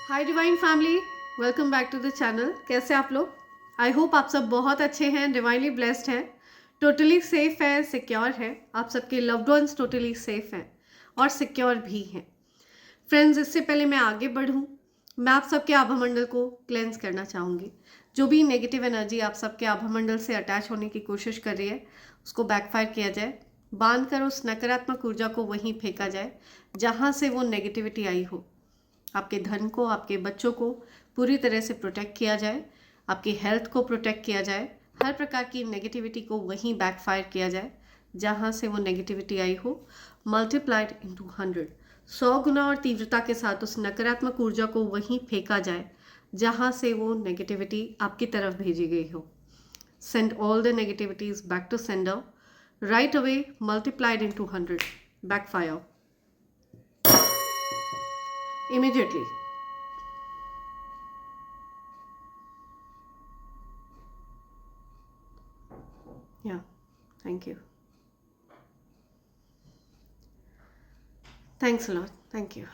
Hi divine family, welcome back to the channel. कैसे आप लोग? आई होप आप सब बहुत अच्छे हैं, डिवाइनली ब्लेस्ड हैं, टोटली सेफ है, सिक्योर है। आप सबके लव्ड वंस टोटली सेफ हैं और सिक्योर भी हैं। फ्रेंड्स, इससे पहले मैं आगे बढ़ूं, मैं आप सबके आभामंडल को क्लेंस करना चाहूँगी। जो भी नेगेटिव एनर्जी आप सबके आभामंडल से अटैच होने की कोशिश कर रही है, उसको बैकफायर किया जाए। बांध कर उस नकारात्मक ऊर्जा को वहीं फेंका जाए जहाँ से वो नेगेटिविटी आई हो। आपके धन को, आपके बच्चों को पूरी तरह से प्रोटेक्ट किया जाए, आपकी हेल्थ को प्रोटेक्ट किया जाए, हर प्रकार की नेगेटिविटी को वहीं बैकफायर किया जाए जहाँ से वो नेगेटिविटी आई हो, मल्टीप्लाइड इनटू 100। 100 गुना और तीव्रता के साथ उस नकारात्मक ऊर्जा को वहीं फेंका जाए जहाँ से वो नेगेटिविटी आपकी तरफ भेजी गई हो। Send all the negativities back to sender right away, multiplied into 100, backfire immediately. Yeah, thank you. Thanks a lot. Thank you.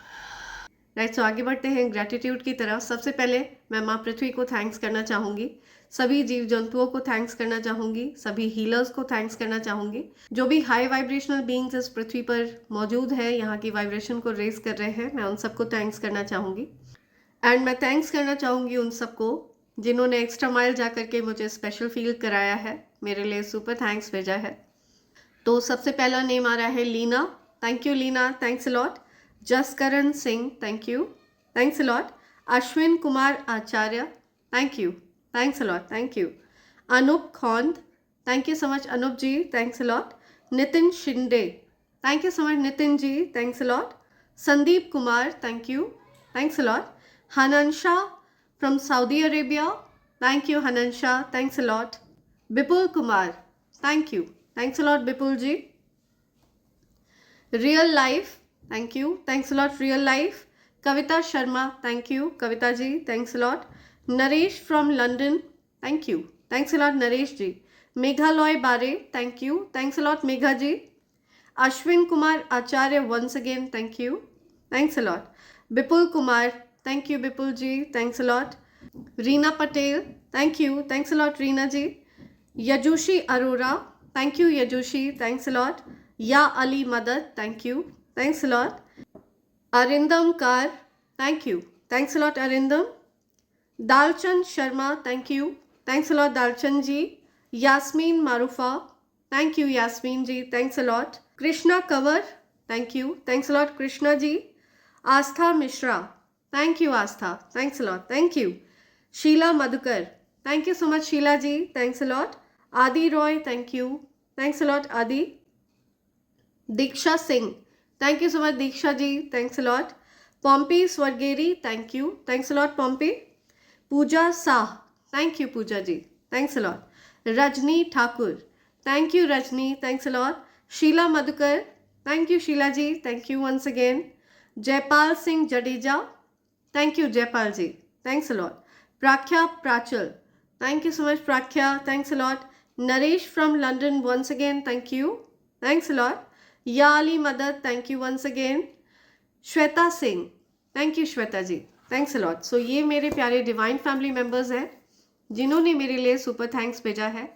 Right, so आगे बढ़ते हैं ग्रैटिट्यूड की तरफ। सबसे पहले मैं माँ पृथ्वी को थैंक्स करना चाहूँगी, सभी जीव जंतुओं को थैंक्स करना चाहूँगी, सभी हीलर्स को थैंक्स करना चाहूँगी, जो भी हाई वाइब्रेशनल बीइंग्स इस पृथ्वी पर मौजूद है, यहाँ की वाइब्रेशन को रेज कर रहे हैं, मैं उन सबको थैंक्स करना चाहूँगी। एंड मैं थैंक्स करना चाहूँगी उन सबको जिन्होंने एक्स्ट्रा माइल जा करके मुझे स्पेशल फील कराया है, मेरे लिए सुपर थैंक्स भेजा है। तो सबसे पहला नेम आ रहा है Leena. Thank you Leena, thanks a lot. Jaskaran Singh, thank you, thanks a lot. Ashwin Kumar Acharya, thank you, thanks a lot, thank you. Anoop Khond, thank you so much Anoop ji, thanks a lot. Nitin Shinde, thank you so much Nitin ji, thanks a lot. Sandeep Kumar, thank you, thanks a lot. Hanansha from Saudi Arabia, thank you Hanansha, thanks a lot. Vipul Kumar, thank you, thanks a lot Vipul ji. Real life, thank you, thanks a lot real life. Kavita Sharma, thank you Kavita ji, thanks a lot. Naresh from London, thank you, thanks a lot Naresh ji. Meghalaya बारे, thank you, thanks a lot Megha ji. Ashwin Kumar Acharya, once again thank you, thanks a lot. Vipul Kumar, thank you Vipul ji, thanks a lot. Reena Patel, thank you, thanks a lot Reena ji. Yajushi Arora, thank you Yajushi, thanks a lot. या अली मदद, thank you, thanks a lot. Arindam Kar, thank you, thanks a lot Arindam. Dalchand Sharma, thank you, thanks a lot Dalchand ji. Yasmeen Maroofa, thank you Yasmeen ji, thanks a lot. Krishna Kanwar, thank you, thanks a lot Krishna ji. Aastha Mishra, thank you Aastha, thanks a lot, thank you. Sheela Madhukar, thank you so much Sheela ji, thanks a lot. Adi Roy, thank you, thanks a lot Adi. Diksha Singh, thank you so much Diksha ji, thanks a lot. Pompi Swargiary, thank you, thanks a lot Pompi. Pooja Sah, thank you Pooja ji, thanks a lot. Rajni Thakur, thank you Rajni, thanks a lot. Sheela Madhukar, thank you Sheela ji, thank you once again. Jaipal Singh Jadeja, thank you Jaipal ji, thanks a lot. Prakhya Prachal, thank you so much Prakhya, thanks a lot. Naresh from London, once again thank you, thanks a lot. या अली मदद, thank you once again. Shweta Singh, thank you Shweta ji, thanks a lot. So ये मेरे प्यारे divine family members हैं जिन्होंने मेरे लिए super thanks भेजा है।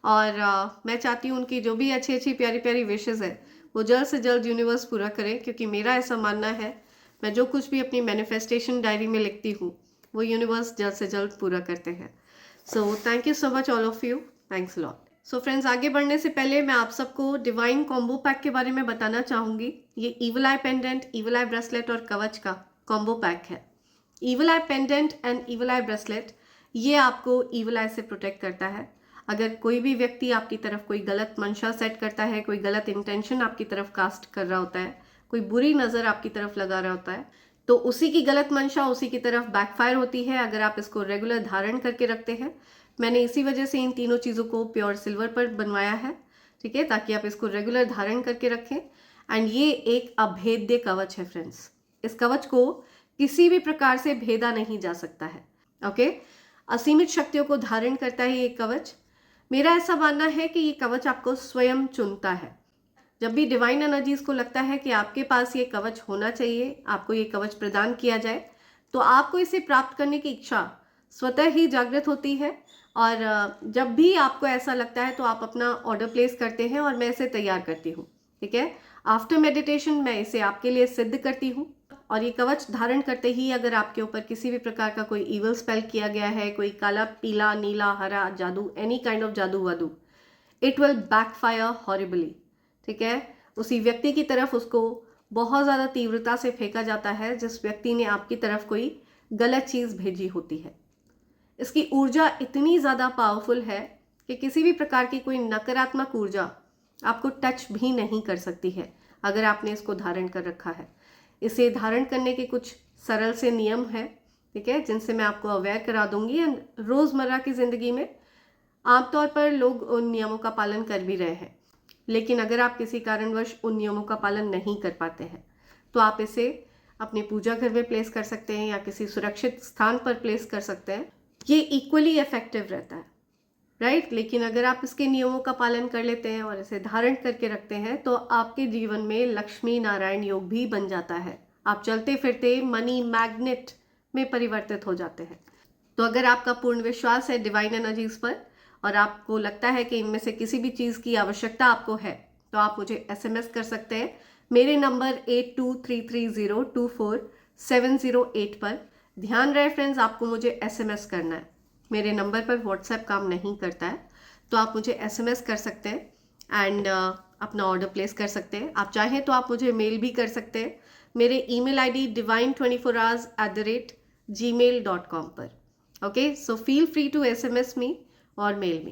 और मैं चाहती हूँ उनकी जो भी अच्छी अच्छी प्यारी प्यारी विशेज़ है वो जल्द से जल्द यूनिवर्स पूरा करे, क्योंकि मेरा ऐसा मानना है मैं जो कुछ भी अपनी मैनिफेस्टेशन डायरी में लिखती हूँ वो यूनिवर्स जल्द से जल्द पूरा करते हैं। So thank you so much all of you, thanks lot. So friends, आगे बढ़ने से पहले मैं आप सबको डिवाइन कॉम्बो पैक के बारे में बताना चाहूँगी। ये ईवल आई पेंडेंट, ईवल आई ब्रेसलेट और कवच का कॉम्बो पैक है। Evil I pendant and evil I bracelet, ये आपको ईवल आई से प्रोटेक्ट करता है। अगर कोई भी व्यक्ति आपकी तरफ कोई गलत मंशा सेट करता है, कोई गलत इंटेंशन आपकी तरफ कास्ट कर रहा होता है, कोई बुरी नज़र आपकी तरफ लगा रहा होता है, तो उसी की गलत मंशा उसी की तरफ बैकफायर होती है अगर आप इसको रेगुलर धारण करके रखते हैं। मैंने इसी वजह से इन तीनों चीज़ों को प्योर सिल्वर पर बनवाया है, ठीक है, ताकि आप इसको रेगुलर धारण करके रखें। एंड ये एक अभेद्य कवच है फ्रेंड्स, इस कवच को किसी भी प्रकार से भेदा नहीं जा सकता है। ओके, असीमित शक्तियों को धारण करता है ये कवच। मेरा ऐसा मानना है कि ये कवच आपको स्वयं चुनता है। जब भी डिवाइन एनर्जीज को लगता है कि आपके पास ये कवच होना चाहिए, आपको ये कवच प्रदान किया जाए, तो आपको इसे प्राप्त करने की इच्छा स्वतः ही जागृत होती है। और जब भी आपको ऐसा लगता है तो आप अपना ऑर्डर प्लेस करते हैं और मैं इसे तैयार करती हूँ। ठीक है, आफ्टर मेडिटेशन मैं इसे आपके लिए सिद्ध करती हूँ। और ये कवच धारण करते ही अगर आपके ऊपर किसी भी प्रकार का कोई इवल स्पेल किया गया है, कोई काला, पीला, नीला, हरा जादू, एनी काइंड ऑफ जादू वादू, इट विल बैकफायर हॉरिबली। ठीक है, उसी व्यक्ति की तरफ उसको बहुत ज़्यादा तीव्रता से फेंका जाता है जिस व्यक्ति ने आपकी तरफ कोई गलत चीज़ भेजी होती है। इसकी ऊर्जा इतनी ज़्यादा पावरफुल है कि किसी भी प्रकार की कोई नकारात्मक ऊर्जा आपको टच भी नहीं कर सकती है अगर आपने इसको धारण कर रखा है। इसे धारण करने के कुछ सरल से नियम हैं, ठीक है, जिनसे मैं आपको अवेयर करा दूंगी। एंड रोज़मर्रा की ज़िंदगी में आमतौर पर लोग उन नियमों का पालन कर भी रहे हैं, लेकिन अगर आप किसी कारणवश उन नियमों का पालन नहीं कर पाते हैं तो आप इसे अपने पूजा घर में प्लेस कर सकते हैं या किसी सुरक्षित स्थान पर प्लेस कर सकते हैं। ये इक्वली इफेक्टिव रहता है, राइट। लेकिन अगर आप इसके नियमों का पालन कर लेते हैं और इसे धारण करके रखते हैं तो आपके जीवन में लक्ष्मी नारायण योग भी बन जाता है। आप चलते फिरते मनी मैग्नेट में परिवर्तित हो जाते हैं। तो अगर आपका पूर्ण विश्वास है डिवाइन एनर्जीज पर और आपको लगता है कि इनमें से किसी भी चीज़ की आवश्यकता आपको है तो आप मुझे SMS कर सकते हैं मेरे नंबर 8233024708 पर। ध्यान रहे फ्रेंड्स, आपको मुझे SMS करना है, मेरे नंबर पर WhatsApp काम नहीं करता है। तो आप मुझे SMS कर सकते हैं एंड अपना ऑर्डर प्लेस कर सकते हैं। आप चाहें तो आप मुझे मेल भी कर सकते हैं मेरे email ID divine24hours@gmail.com पर। Okay, so feel free to SMS me और मेल मी।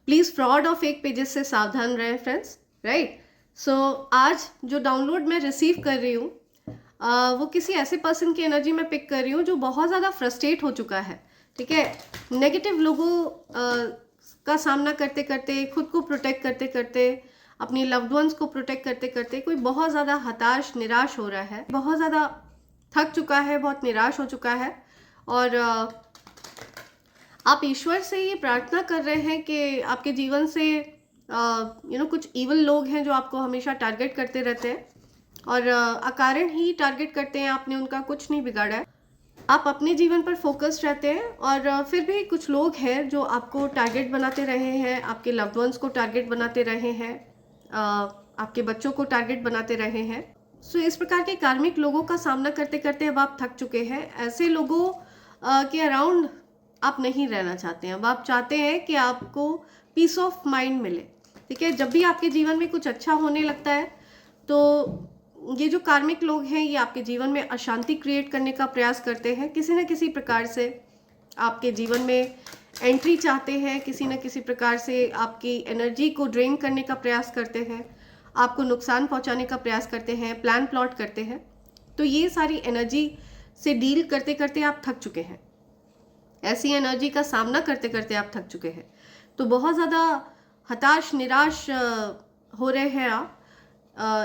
प्लीज़ फ्रॉड और फेक पेजेस से सावधान रहें फ्रेंड्स, राइट। सो आज जो डाउनलोड मैं रिसीव कर रही हूँ वो किसी ऐसे पर्सन की एनर्जी में पिक कर रही हूँ जो बहुत ज़्यादा फ्रस्ट्रेट हो चुका है। ठीक है, नेगेटिव लोगों का सामना करते करते, खुद को प्रोटेक्ट करते करते, अपनी लव्ड वंस को प्रोटेक्ट करते करते कोई बहुत ज़्यादा हताश, निराश हो रहा है, बहुत ज़्यादा थक चुका है, बहुत निराश हो चुका है। और आप ईश्वर से ये प्रार्थना कर रहे हैं कि आपके जीवन से कुछ इवल लोग हैं जो आपको हमेशा टारगेट करते रहते हैं और अकारण ही टारगेट करते हैं, आपने उनका कुछ नहीं बिगाड़ा है। आप अपने जीवन पर फोकस्ड रहते हैं और फिर भी कुछ लोग हैं जो आपको टारगेट बनाते रहे हैं, आपके लव्ड वंस को टारगेट बनाते रहे हैं, आपके बच्चों को टारगेट बनाते रहे हैं। सो इस प्रकार के कार्मिक लोगों का सामना करते करते अब आप थक चुके हैं। ऐसे लोगों के अराउंड आप नहीं रहना चाहते हैं। अब आप चाहते हैं कि आपको पीस ऑफ माइंड मिले। ठीक है, जब भी आपके जीवन में कुछ अच्छा होने लगता है तो ये जो कार्मिक लोग हैं ये आपके जीवन में अशांति क्रिएट करने का प्रयास करते हैं। किसी न किसी प्रकार से आपके जीवन में एंट्री चाहते हैं, किसी न किसी प्रकार से आपकी एनर्जी को ड्रेन करने का प्रयास करते हैं, आपको नुकसान पहुंचाने का प्रयास करते हैं, प्लान प्लॉट करते हैं। तो ये सारी एनर्जी से डील करते करते आप थक चुके हैं, ऐसी एनर्जी का सामना करते करते आप थक चुके हैं। तो बहुत ज़्यादा हताश, निराश हो रहे हैं आप।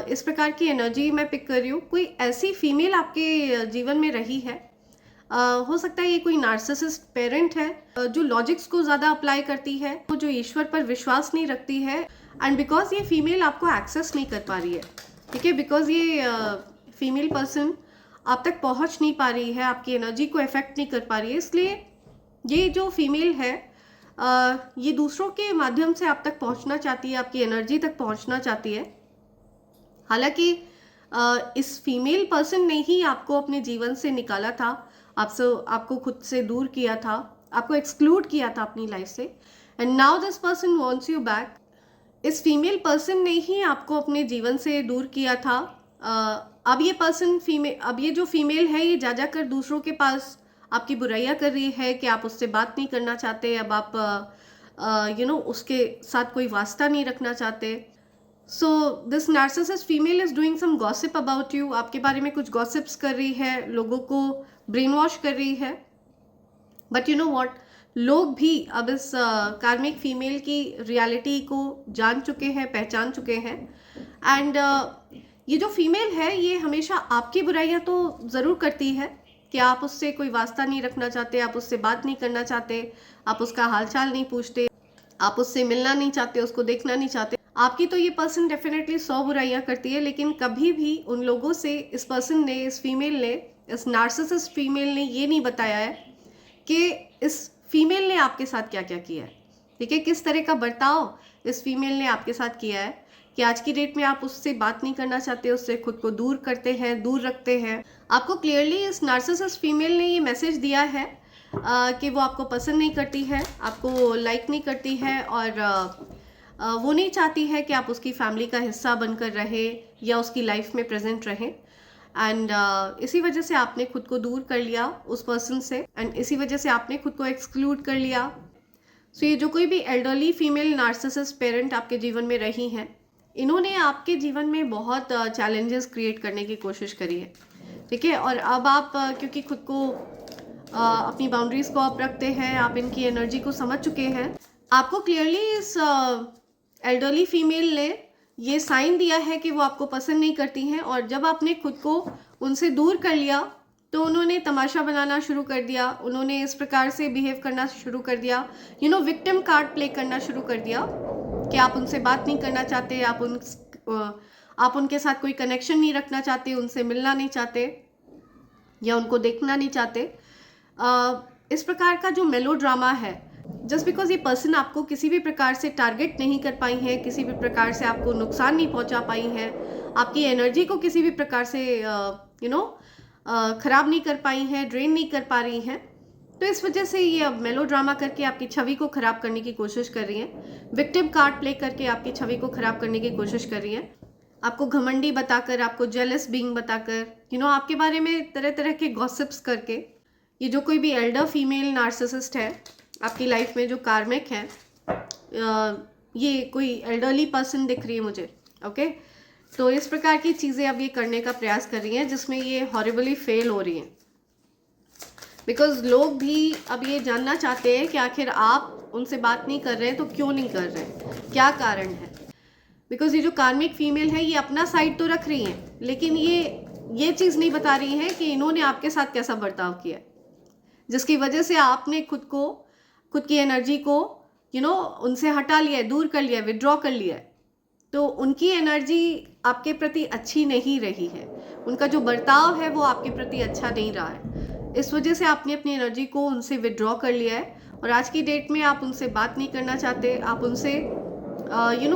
इस प्रकार की एनर्जी मैं पिक कर रही हूँ। कोई ऐसी फीमेल आपके जीवन में रही है, हो सकता है ये कोई नार्सिसिस्ट पेरेंट है जो लॉजिक्स को ज़्यादा अप्लाई करती है, जो ईश्वर पर विश्वास नहीं रखती है। एंड बिकॉज ये फीमेल आपको एक्सेस नहीं कर पा रही है, ठीक है, बिकॉज ये फीमेल पर्सन आप तक पहुँच नहीं पा रही है, आपकी एनर्जी को इफेक्ट नहीं कर पा रही है, इसलिए ये जो फीमेल है ये दूसरों के माध्यम से आप तक पहुँचना चाहती है, आपकी एनर्जी तक पहुँचना चाहती है। हालांकि इस फीमेल पर्सन ने ही आपको अपने जीवन से निकाला था, आपको खुद से दूर किया था, आपको एक्सक्लूड किया था अपनी लाइफ से, and now this person wants you back. इस फीमेल पर्सन ने ही आपको अपने जीवन से दूर किया था। अब ये जो फीमेल है ये जा जाकर दूसरों के पास आपकी बुराइयां कर रही है कि आप उससे बात नहीं करना चाहते, अब आप उसके साथ कोई वास्ता नहीं रखना चाहते। So this narcissist female is doing some gossip about you, आपके बारे में कुछ गॉसिप्स कर रही है, लोगों को ब्रेन वॉश कर रही है। बट यू नो व्हाट, लोग भी अब इस कार्मिक फीमेल की रियलिटी को जान चुके हैं, पहचान चुके हैं। एंड ये जो फीमेल है ये हमेशा आपकी बुराइयां तो ज़रूर करती है कि आप उससे कोई वास्ता नहीं रखना चाहते, आप उससे बात नहीं करना चाहते, आप उसका हालचाल नहीं पूछते, आप उससे मिलना नहीं चाहते, उसको देखना नहीं चाहते। आपकी तो ये पर्सन डेफिनेटली 100 बुराइयां करती है, लेकिन कभी भी उन लोगों से इस पर्सन ने, इस फीमेल ने इस नार्सिसिस्ट फीमेल ने ये नहीं बताया है कि इस फीमेल ने आपके साथ क्या क्या किया है, ठीक है, किस तरह का बर्ताव इस फीमेल ने आपके साथ किया है कि आज की डेट में आप उससे बात नहीं करना चाहते, उससे खुद को दूर करते हैं, दूर रखते हैं। आपको क्लियरली इस नार्सिसिस्ट फीमेल ने ये मैसेज दिया है कि वो आपको पसंद नहीं करती है, आपको लाइक नहीं करती है, और वो नहीं चाहती है कि आप उसकी फैमिली का हिस्सा बनकर रहे या उसकी लाइफ में प्रेजेंट रहें। एंड इसी वजह से आपने खुद को दूर कर लिया उस पर्सन से, एंड इसी वजह से आपने खुद को एक्सक्लूड कर लिया। सो ये जो कोई भी एल्डरली फीमेल नार्सिसिस्ट पेरेंट आपके जीवन में रही हैं, इन्होंने आपके जीवन में बहुत चैलेंजेस क्रिएट करने की कोशिश करी है, ठीक है। और अब आप क्योंकि खुद को अपनी बाउंड्रीज़ को आप रखते हैं, आप इनकी एनर्जी को समझ चुके हैं, आपको क्लियरली इस एल्डरली फीमेल ने ये साइन दिया है कि वो आपको पसंद नहीं करती हैं, और जब आपने खुद को उनसे दूर कर लिया तो उन्होंने तमाशा बनाना शुरू कर दिया, उन्होंने इस प्रकार से बिहेव करना शुरू कर दिया, विक्टिम कार्ड प्ले करना शुरू कर दिया कि आप उनसे बात नहीं करना चाहते, आप उनके साथ कोई कनेक्शन नहीं रखना चाहते, उनसे मिलना नहीं चाहते या उनको देखना नहीं चाहते। इस प्रकार का जो मेलोड्रामा है, जस्ट बिकॉज ये पर्सन आपको किसी भी प्रकार से टारगेट नहीं कर पाई हैं, किसी भी प्रकार से आपको नुकसान नहीं पहुंचा पाई हैं, आपकी एनर्जी को किसी भी प्रकार से ख़राब नहीं कर पाई हैं, ड्रेन नहीं कर पा रही हैं, तो इस वजह से ये अब मेलोड्रामा करके आपकी छवि को ख़राब करने की कोशिश कर रही हैं, विक्टिम कार्ड प्ले करके आपकी छवि को ख़राब करने की कोशिश कर रही हैं, आपको घमंडी बताकर, आपको जेलस बीइंग बताकर, आपके बारे में तरह तरह के गॉसिप्स करके। ये जो कोई भी एल्डर फीमेल नार्सिसिस्ट है आपकी लाइफ में, जो कार्मिक है, ये कोई एल्डरली पर्सन दिख रही है मुझे, ओके। तो इस प्रकार की चीज़ें अब ये करने का प्रयास कर रही हैं जिसमें ये हॉरिबली फेल हो रही हैं, बिकॉज लोग भी अब ये जानना चाहते हैं कि आखिर आप उनसे बात नहीं कर रहे हैं तो क्यों नहीं कर रहे हैं, क्या कारण है। बिकॉज ये जो कार्मिक फीमेल है ये अपना साइड तो रख रही हैं, लेकिन ये चीज़ नहीं बता रही हैं कि इन्होंने आपके साथ कैसा बर्ताव किया, जिसकी वजह से आपने खुद की एनर्जी को उनसे हटा लिया है, दूर कर लिया है, विड्रॉ कर लिया है। तो उनकी एनर्जी आपके प्रति अच्छी नहीं रही है, उनका जो बर्ताव है वो आपके प्रति अच्छा नहीं रहा है, इस वजह से आपने अपनी एनर्जी को उनसे विड्रॉ कर लिया है, और आज की डेट में आप उनसे बात नहीं करना चाहते, आप उनसे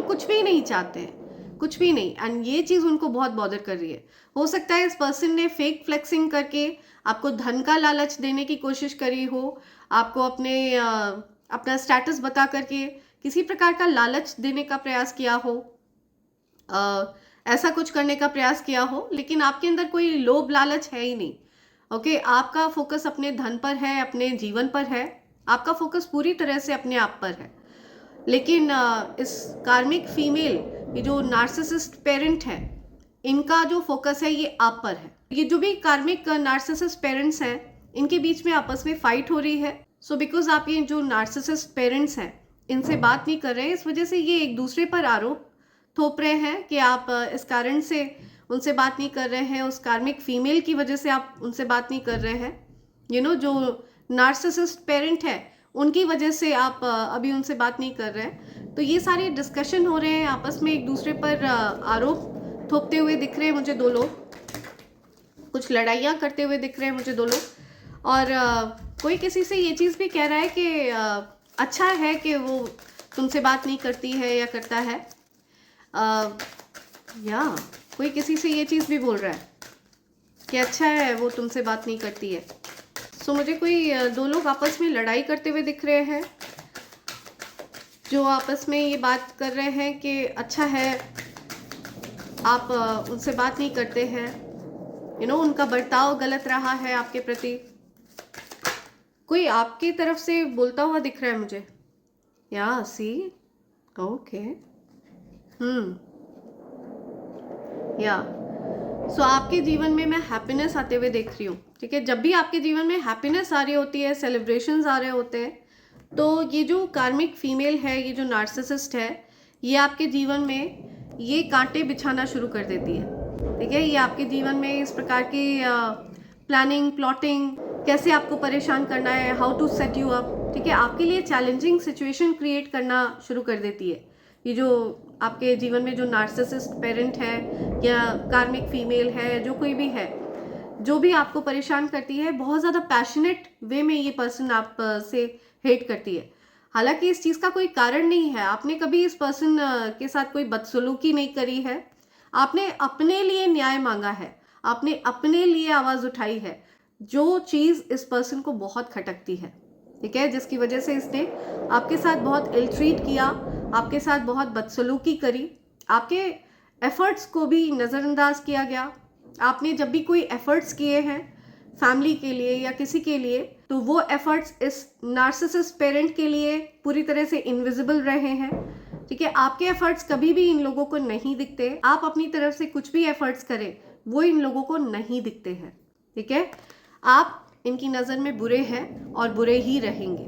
कुछ भी नहीं चाहते हैं, कुछ भी नहीं। एंड ये चीज़ उनको बहुत बॉदर कर रही है। हो सकता है इस पर्सन ने फेक फ्लेक्सिंग करके आपको धन का लालच देने की कोशिश करी हो, आपको अपना स्टेटस बता करके किसी प्रकार का लालच देने का प्रयास किया हो, ऐसा कुछ करने का प्रयास किया हो, लेकिन आपके अंदर कोई लोभ लालच है ही नहीं, ओके। आपका फोकस अपने धन पर है, अपने जीवन पर है, आपका फोकस पूरी तरह से अपने आप पर है। लेकिन इस कार्मिक फीमेल, ये जो नार्सिसिस्ट पेरेंट है, इनका जो फोकस है ये आप पर है। ये जो भी कार्मिक नार्सिसिस्ट पेरेंट्स हैं, इनके बीच में आपस में फाइट हो रही है। सो बिकॉज आप ये जो नार्सिसिस्ट पेरेंट्स हैं इनसे बात नहीं कर रहे हैं, इस वजह से ये एक दूसरे पर आरोप थोप रहे हैं कि आप इस कारण से उनसे बात नहीं कर रहे हैं, उस कार्मिक फीमेल की वजह से आप उनसे बात नहीं कर रहे हैं, जो नार्सिसिस्ट पेरेंट है उनकी वजह से आप अभी उनसे बात नहीं कर रहे हैं। तो ये सारे डिस्कशन हो रहे हैं आपस में, एक दूसरे पर आरोप थोपते हुए दिख रहे हैं मुझे दो लोग, कुछ लड़ाइयाँ करते हुए दिख रहे हैं मुझे दो लोग, और कोई किसी से ये चीज़ भी कह रहा है कि अच्छा है कि वो तुमसे बात नहीं करती है या करता है, या कोई किसी से ये चीज़ भी बोल रहा है कि अच्छा है वो तुमसे बात नहीं करती है। सो मुझे कोई दो लोग आपस में लड़ाई करते हुए दिख रहे हैं, जो आपस में ये बात कर रहे हैं कि अच्छा है आप उनसे बात नहीं करते हैं, उनका बर्ताव गलत रहा है आपके प्रति। कोई आपकी तरफ से बोलता हुआ दिख रहा है मुझे, या सी ओके, या सो आपके जीवन में मैं हैप्पीनेस आते हुए देख रही हूँ, ठीक है। जब भी आपके जीवन में हैप्पीनेस आ रही होती है, सेलिब्रेशंस आ रहे होते हैं, तो ये जो कार्मिक फीमेल है, ये जो नार्सिसिस्ट है, ये आपके जीवन में ये कांटे बिछाना शुरू कर देती है, ठीक है। ये आपके जीवन में इस प्रकार की प्लानिंग, प्लॉटिंग, कैसे आपको परेशान करना है, how to set you up, ठीक है, आपके लिए चैलेंजिंग सिचुएशन क्रिएट करना शुरू कर देती है। ये जो आपके जीवन में जो नार्सिसिस्ट पेरेंट है या कार्मिक फीमेल है, जो कोई भी है, जो भी आपको परेशान करती है, बहुत ज़्यादा पैशनेट वे में ये पर्सन आप से हेट करती है। हालांकि इस चीज़ का कोई कारण नहीं है, आपने कभी इस पर्सन के साथ कोई बदसलूकी नहीं करी है, आपने अपने लिए न्याय मांगा है, आपने अपने लिए आवाज़ उठाई है, जो चीज़ इस पर्सन को बहुत खटकती है, ठीक है, जिसकी वजह से इसने आपके साथ बहुत इल ट्रीट किया, आपके साथ बहुत बदसलूकी करी, आपके एफर्ट्स को भी नज़रअंदाज किया गया। आपने जब भी कोई एफर्ट्स किए हैं फैमिली के लिए या किसी के लिए, तो वो एफर्ट्स इस नार्सिसिस्ट पेरेंट के लिए पूरी तरह से इनविजिबल रहे हैं, ठीक है। आपके एफर्ट्स कभी भी इन लोगों को नहीं दिखते, आप अपनी तरफ से कुछ भी एफर्ट्स करें वो इन लोगों को नहीं दिखते हैं, ठीक है। आप इनकी नज़र में बुरे हैं और बुरे ही रहेंगे।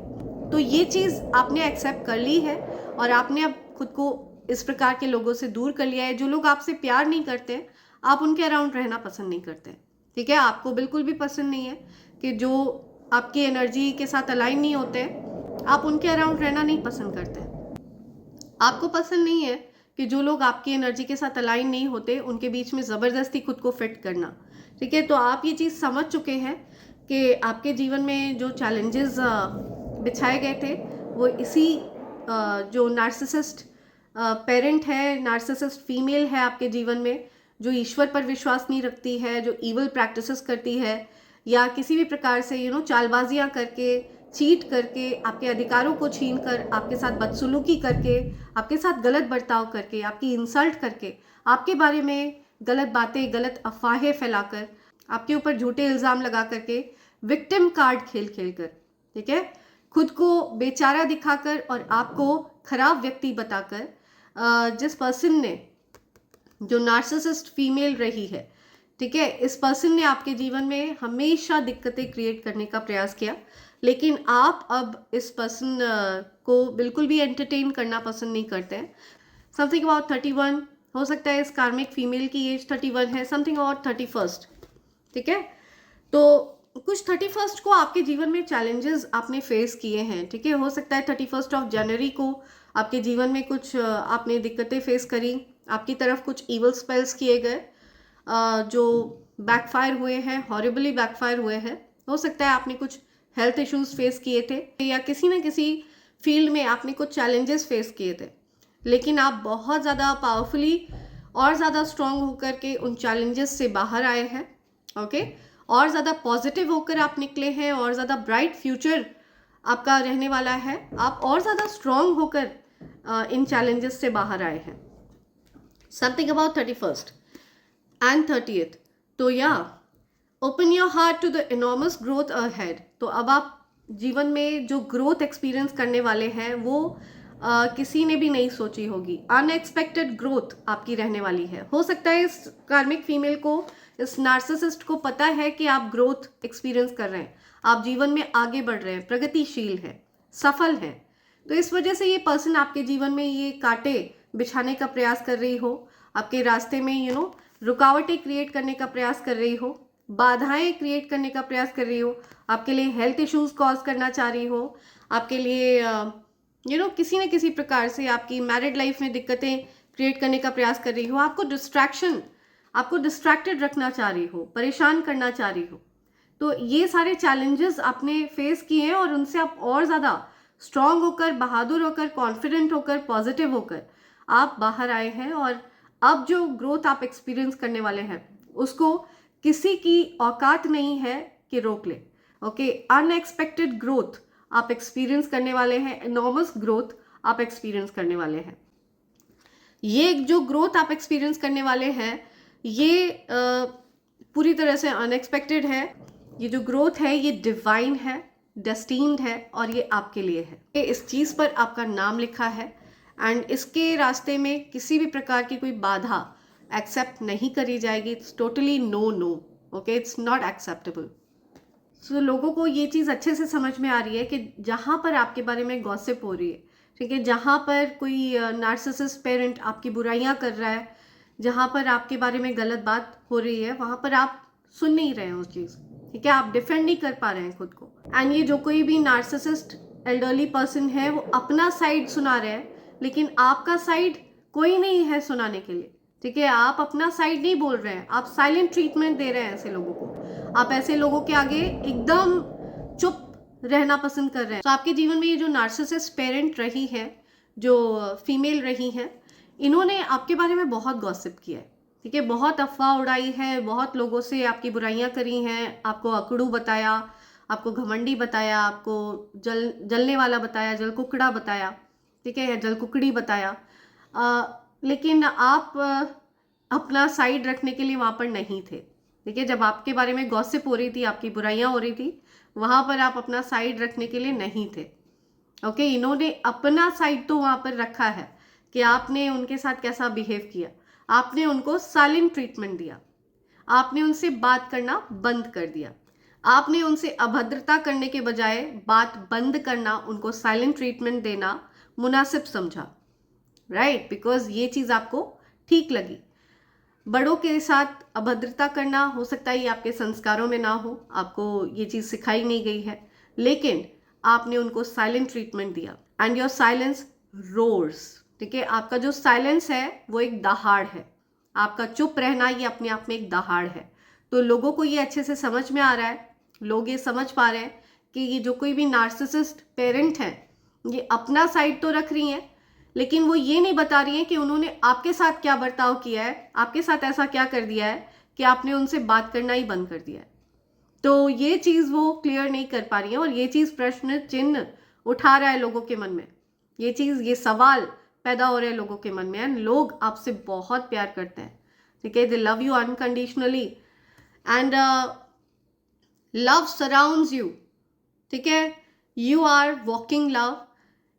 तो ये चीज़ आपने एक्सेप्ट कर ली है और आपने अब खुद को इस प्रकार के लोगों से दूर कर लिया है। जो लोग आपसे प्यार नहीं करते, आप उनके अराउंड रहना पसंद नहीं करते, ठीक है। आपको बिल्कुल भी पसंद नहीं है कि जो आपकी एनर्जी के साथ अलाइन नहीं होते, आप उनके अराउंड रहना नहीं पसंद करते। आपको पसंद नहीं है कि जो लोग आपकी एनर्जी के साथ अलाइन नहीं होते उनके बीच में ज़बरदस्ती खुद को फिट करना, ठीक है। तो आप ये चीज़ समझ चुके हैं कि आपके जीवन में जो चैलेंजेस बिछाए गए थे वो इसी जो नार्सिसिस्ट पेरेंट है, नार्सिसिस्ट फीमेल है आपके जीवन में, जो ईश्वर पर विश्वास नहीं रखती है, जो ईवल प्रैक्टिसेस करती है या किसी भी प्रकार से चालबाजियाँ करके, चीट करके, आपके अधिकारों को छीन कर, आपके साथ बदसलूकी करके, आपके साथ गलत बर्ताव करके, आपकी इंसल्ट करके, आपके बारे में गलत बातें, गलत अफवाहें फैलाकर, आपके ऊपर झूठे इल्ज़ाम लगा करके, विक्टिम कार्ड खेल खेल कर, ठीक है, खुद को बेचारा दिखाकर और आपको खराब व्यक्ति बताकर, जिस पर्सन ने, जो नार्सिसिस्ट फीमेल रही है, ठीक है, इस पर्सन ने आपके जीवन में हमेशा दिक्कतें क्रिएट करने का प्रयास किया, लेकिन आप अब इस पर्सन को बिल्कुल भी एंटरटेन करना पसंद नहीं करते हैं। समथिंग अबाउट 31, हो सकता है इस कार्मिक फीमेल की एज 31 है, समथिंग अबाउट 31, ठीक है। तो कुछ 31 को आपके जीवन में चैलेंजेस आपने फेस किए हैं, ठीक है। हो सकता है 31 ऑफ जनवरी को आपके जीवन में कुछ आपने दिक्कतें फेस करी, आपकी तरफ कुछ ईवल स्पेल्स किए गए जो बैकफायर हुए हैं, हॉरिबली बैकफायर हुए हैं। हो सकता है आपने कुछ हेल्थ इश्यूज फेस किए थे या किसी न किसी फील्ड में आपने कुछ चैलेंजेस फेस किए थे, लेकिन आप बहुत ज़्यादा पावरफुली और ज़्यादा स्ट्रांग होकर के उन चैलेंजेस से बाहर आए हैं, ओके। और ज़्यादा पॉजिटिव होकर आप निकले हैं और ज़्यादा ब्राइट फ्यूचर आपका रहने वाला है। आप और ज़्यादा स्ट्रांग होकर इन चैलेंजेस से बाहर आए हैं। Something about 31st and 30th, तो या open your heart to the enormous growth ahead. तो अब आप जीवन में जो ग्रोथ एक्सपीरियंस करने वाले हैं वो किसी ने भी नहीं सोची होगी। अनएक्सपेक्टेड ग्रोथ आपकी रहने वाली है। हो सकता है इस कार्मिक फीमेल को, इस नार्सिसिस्ट को पता है कि आप ग्रोथ एक्सपीरियंस कर रहे हैं, आप जीवन में आगे बढ़ रहे हैं, प्रगतिशील हैं, सफल हैं। तो इस वजह से ये पर्सन आपके जीवन में ये कांटे बिछाने का प्रयास कर रही हो, आपके रास्ते में रुकावटें क्रिएट करने का प्रयास कर रही हो, बाधाएं क्रिएट करने का प्रयास कर रही हो, आपके लिए हेल्थ इश्यूज कॉज करना चाह रही हो, आपके लिए किसी न किसी प्रकार से आपकी मैरिड लाइफ में दिक्कतें क्रिएट करने का प्रयास कर रही हो, आपको डिस्ट्रैक्टेड रखना चाह रही हो, परेशान करना चाह रही हो। तो ये सारे चैलेंजेस आपने फेस किए हैं और उनसे आप और ज़्यादा स्ट्रांग होकर, बहादुर होकर, कॉन्फिडेंट होकर, पॉजिटिव होकर आप बाहर आए हैं। और अब जो ग्रोथ आप एक्सपीरियंस करने वाले हैं उसको किसी की औकात नहीं है कि रोक ले, ओके। अनएक्सपेक्टेड ग्रोथ आप एक्सपीरियंस करने वाले हैं, एनॉर्मस ग्रोथ आप एक्सपीरियंस करने वाले हैं। ये जो ग्रोथ आप एक्सपीरियंस करने वाले हैं ये पूरी तरह से अनएक्सपेक्टेड है। ये जो ग्रोथ है ये डिवाइन है, डेस्टिन्ड है और ये आपके लिए है। इस चीज़ पर आपका नाम लिखा है एंड इसके रास्ते में किसी भी प्रकार की कोई बाधा एक्सेप्ट नहीं करी जाएगी। It's totally no, okay, it's not acceptable. So लोगों को ये चीज़ अच्छे से समझ में आ रही है कि जहाँ पर आपके बारे में गॉसिप हो रही है, ठीक है, जहाँ पर कोई नार्सिसिस्ट पेरेंट आपकी बुराइयाँ कर रहा है, जहाँ पर आपके बारे में गलत बात हो रही है, वहाँ पर आप सुन नहीं रहे हैं उस चीज़, ठीक है, आप डिफेंड नहीं कर पा रहे हैं खुद को। एंड ये जो कोई भी नार्सिसिस्ट एल्डरली पर्सन है वो अपना साइड सुना रहे हैं, लेकिन आपका साइड कोई नहीं है सुनाने के लिए, ठीक है। आप अपना साइड नहीं बोल रहे हैं, आप साइलेंट ट्रीटमेंट दे रहे हैं ऐसे लोगों को। आप ऐसे लोगों के आगे एकदम चुप रहना पसंद कर रहे हैं। तो आपके जीवन में ये जो नार्सिसिस्ट पेरेंट रही है, जो फीमेल रही हैं, इन्होंने आपके बारे में बहुत गॉसिप किया है, ठीक है, बहुत अफवाह उड़ाई है, बहुत लोगों से आपकी बुराइयां करी हैं, आपको अकड़ू बताया, आपको घमंडी बताया, आपको जलने वाला बताया, जल कुकड़ा बताया, ठीक है, या जल कुकड़ी बताया। लेकिन आप अपना साइड रखने के लिए वहाँ पर नहीं थे, ठीक है। जब आपके बारे में गॉसिप हो रही थी, आपकी बुराइयां हो रही थी, वहाँ पर आप अपना साइड रखने के लिए नहीं थे। ओके, इन्होंने अपना साइड तो वहाँ पर रखा है कि आपने उनके साथ कैसा बिहेव किया, आपने उनको साइलेंट ट्रीटमेंट दिया, आपने उनसे बात करना बंद कर दिया, आपने उनसे अभद्रता करने के बजाय बात बंद करना, उनको साइलेंट ट्रीटमेंट देना मुनासिब समझा, राइट, बिकॉज ये चीज़ आपको ठीक लगी। बड़ों के साथ अभद्रता करना, हो सकता है ये आपके संस्कारों में ना हो, आपको ये चीज़ सिखाई नहीं गई है, लेकिन आपने उनको साइलेंट ट्रीटमेंट दिया एंड योर साइलेंस रोर्स, ठीक है। आपका जो साइलेंस है वो एक दहाड़ है, आपका चुप रहना ये अपने आप में एक दहाड़ है। तो लोगों को ये अच्छे से समझ में आ रहा है, लोग ये समझ पा रहे हैं कि ये जो कोई भी नार्सिसिस्ट पेरेंट है, ये अपना साइड तो रख रही हैं, लेकिन वो ये नहीं बता रही हैं कि उन्होंने आपके साथ क्या बर्ताव किया है, आपके साथ ऐसा क्या कर दिया है कि आपने उनसे बात करना ही बंद कर दिया है। तो ये चीज़ वो क्लियर नहीं कर पा रही है, और ये चीज़ प्रश्न चिन्ह उठा रहा है लोगों के मन में, ये चीज़, ये सवाल पैदा हो रहे हैं लोगों के मन में। एंड लोग आपसे बहुत प्यार करते हैं, ठीक है, they love you unconditionally and love surrounds you, ठीक है, you are walking love,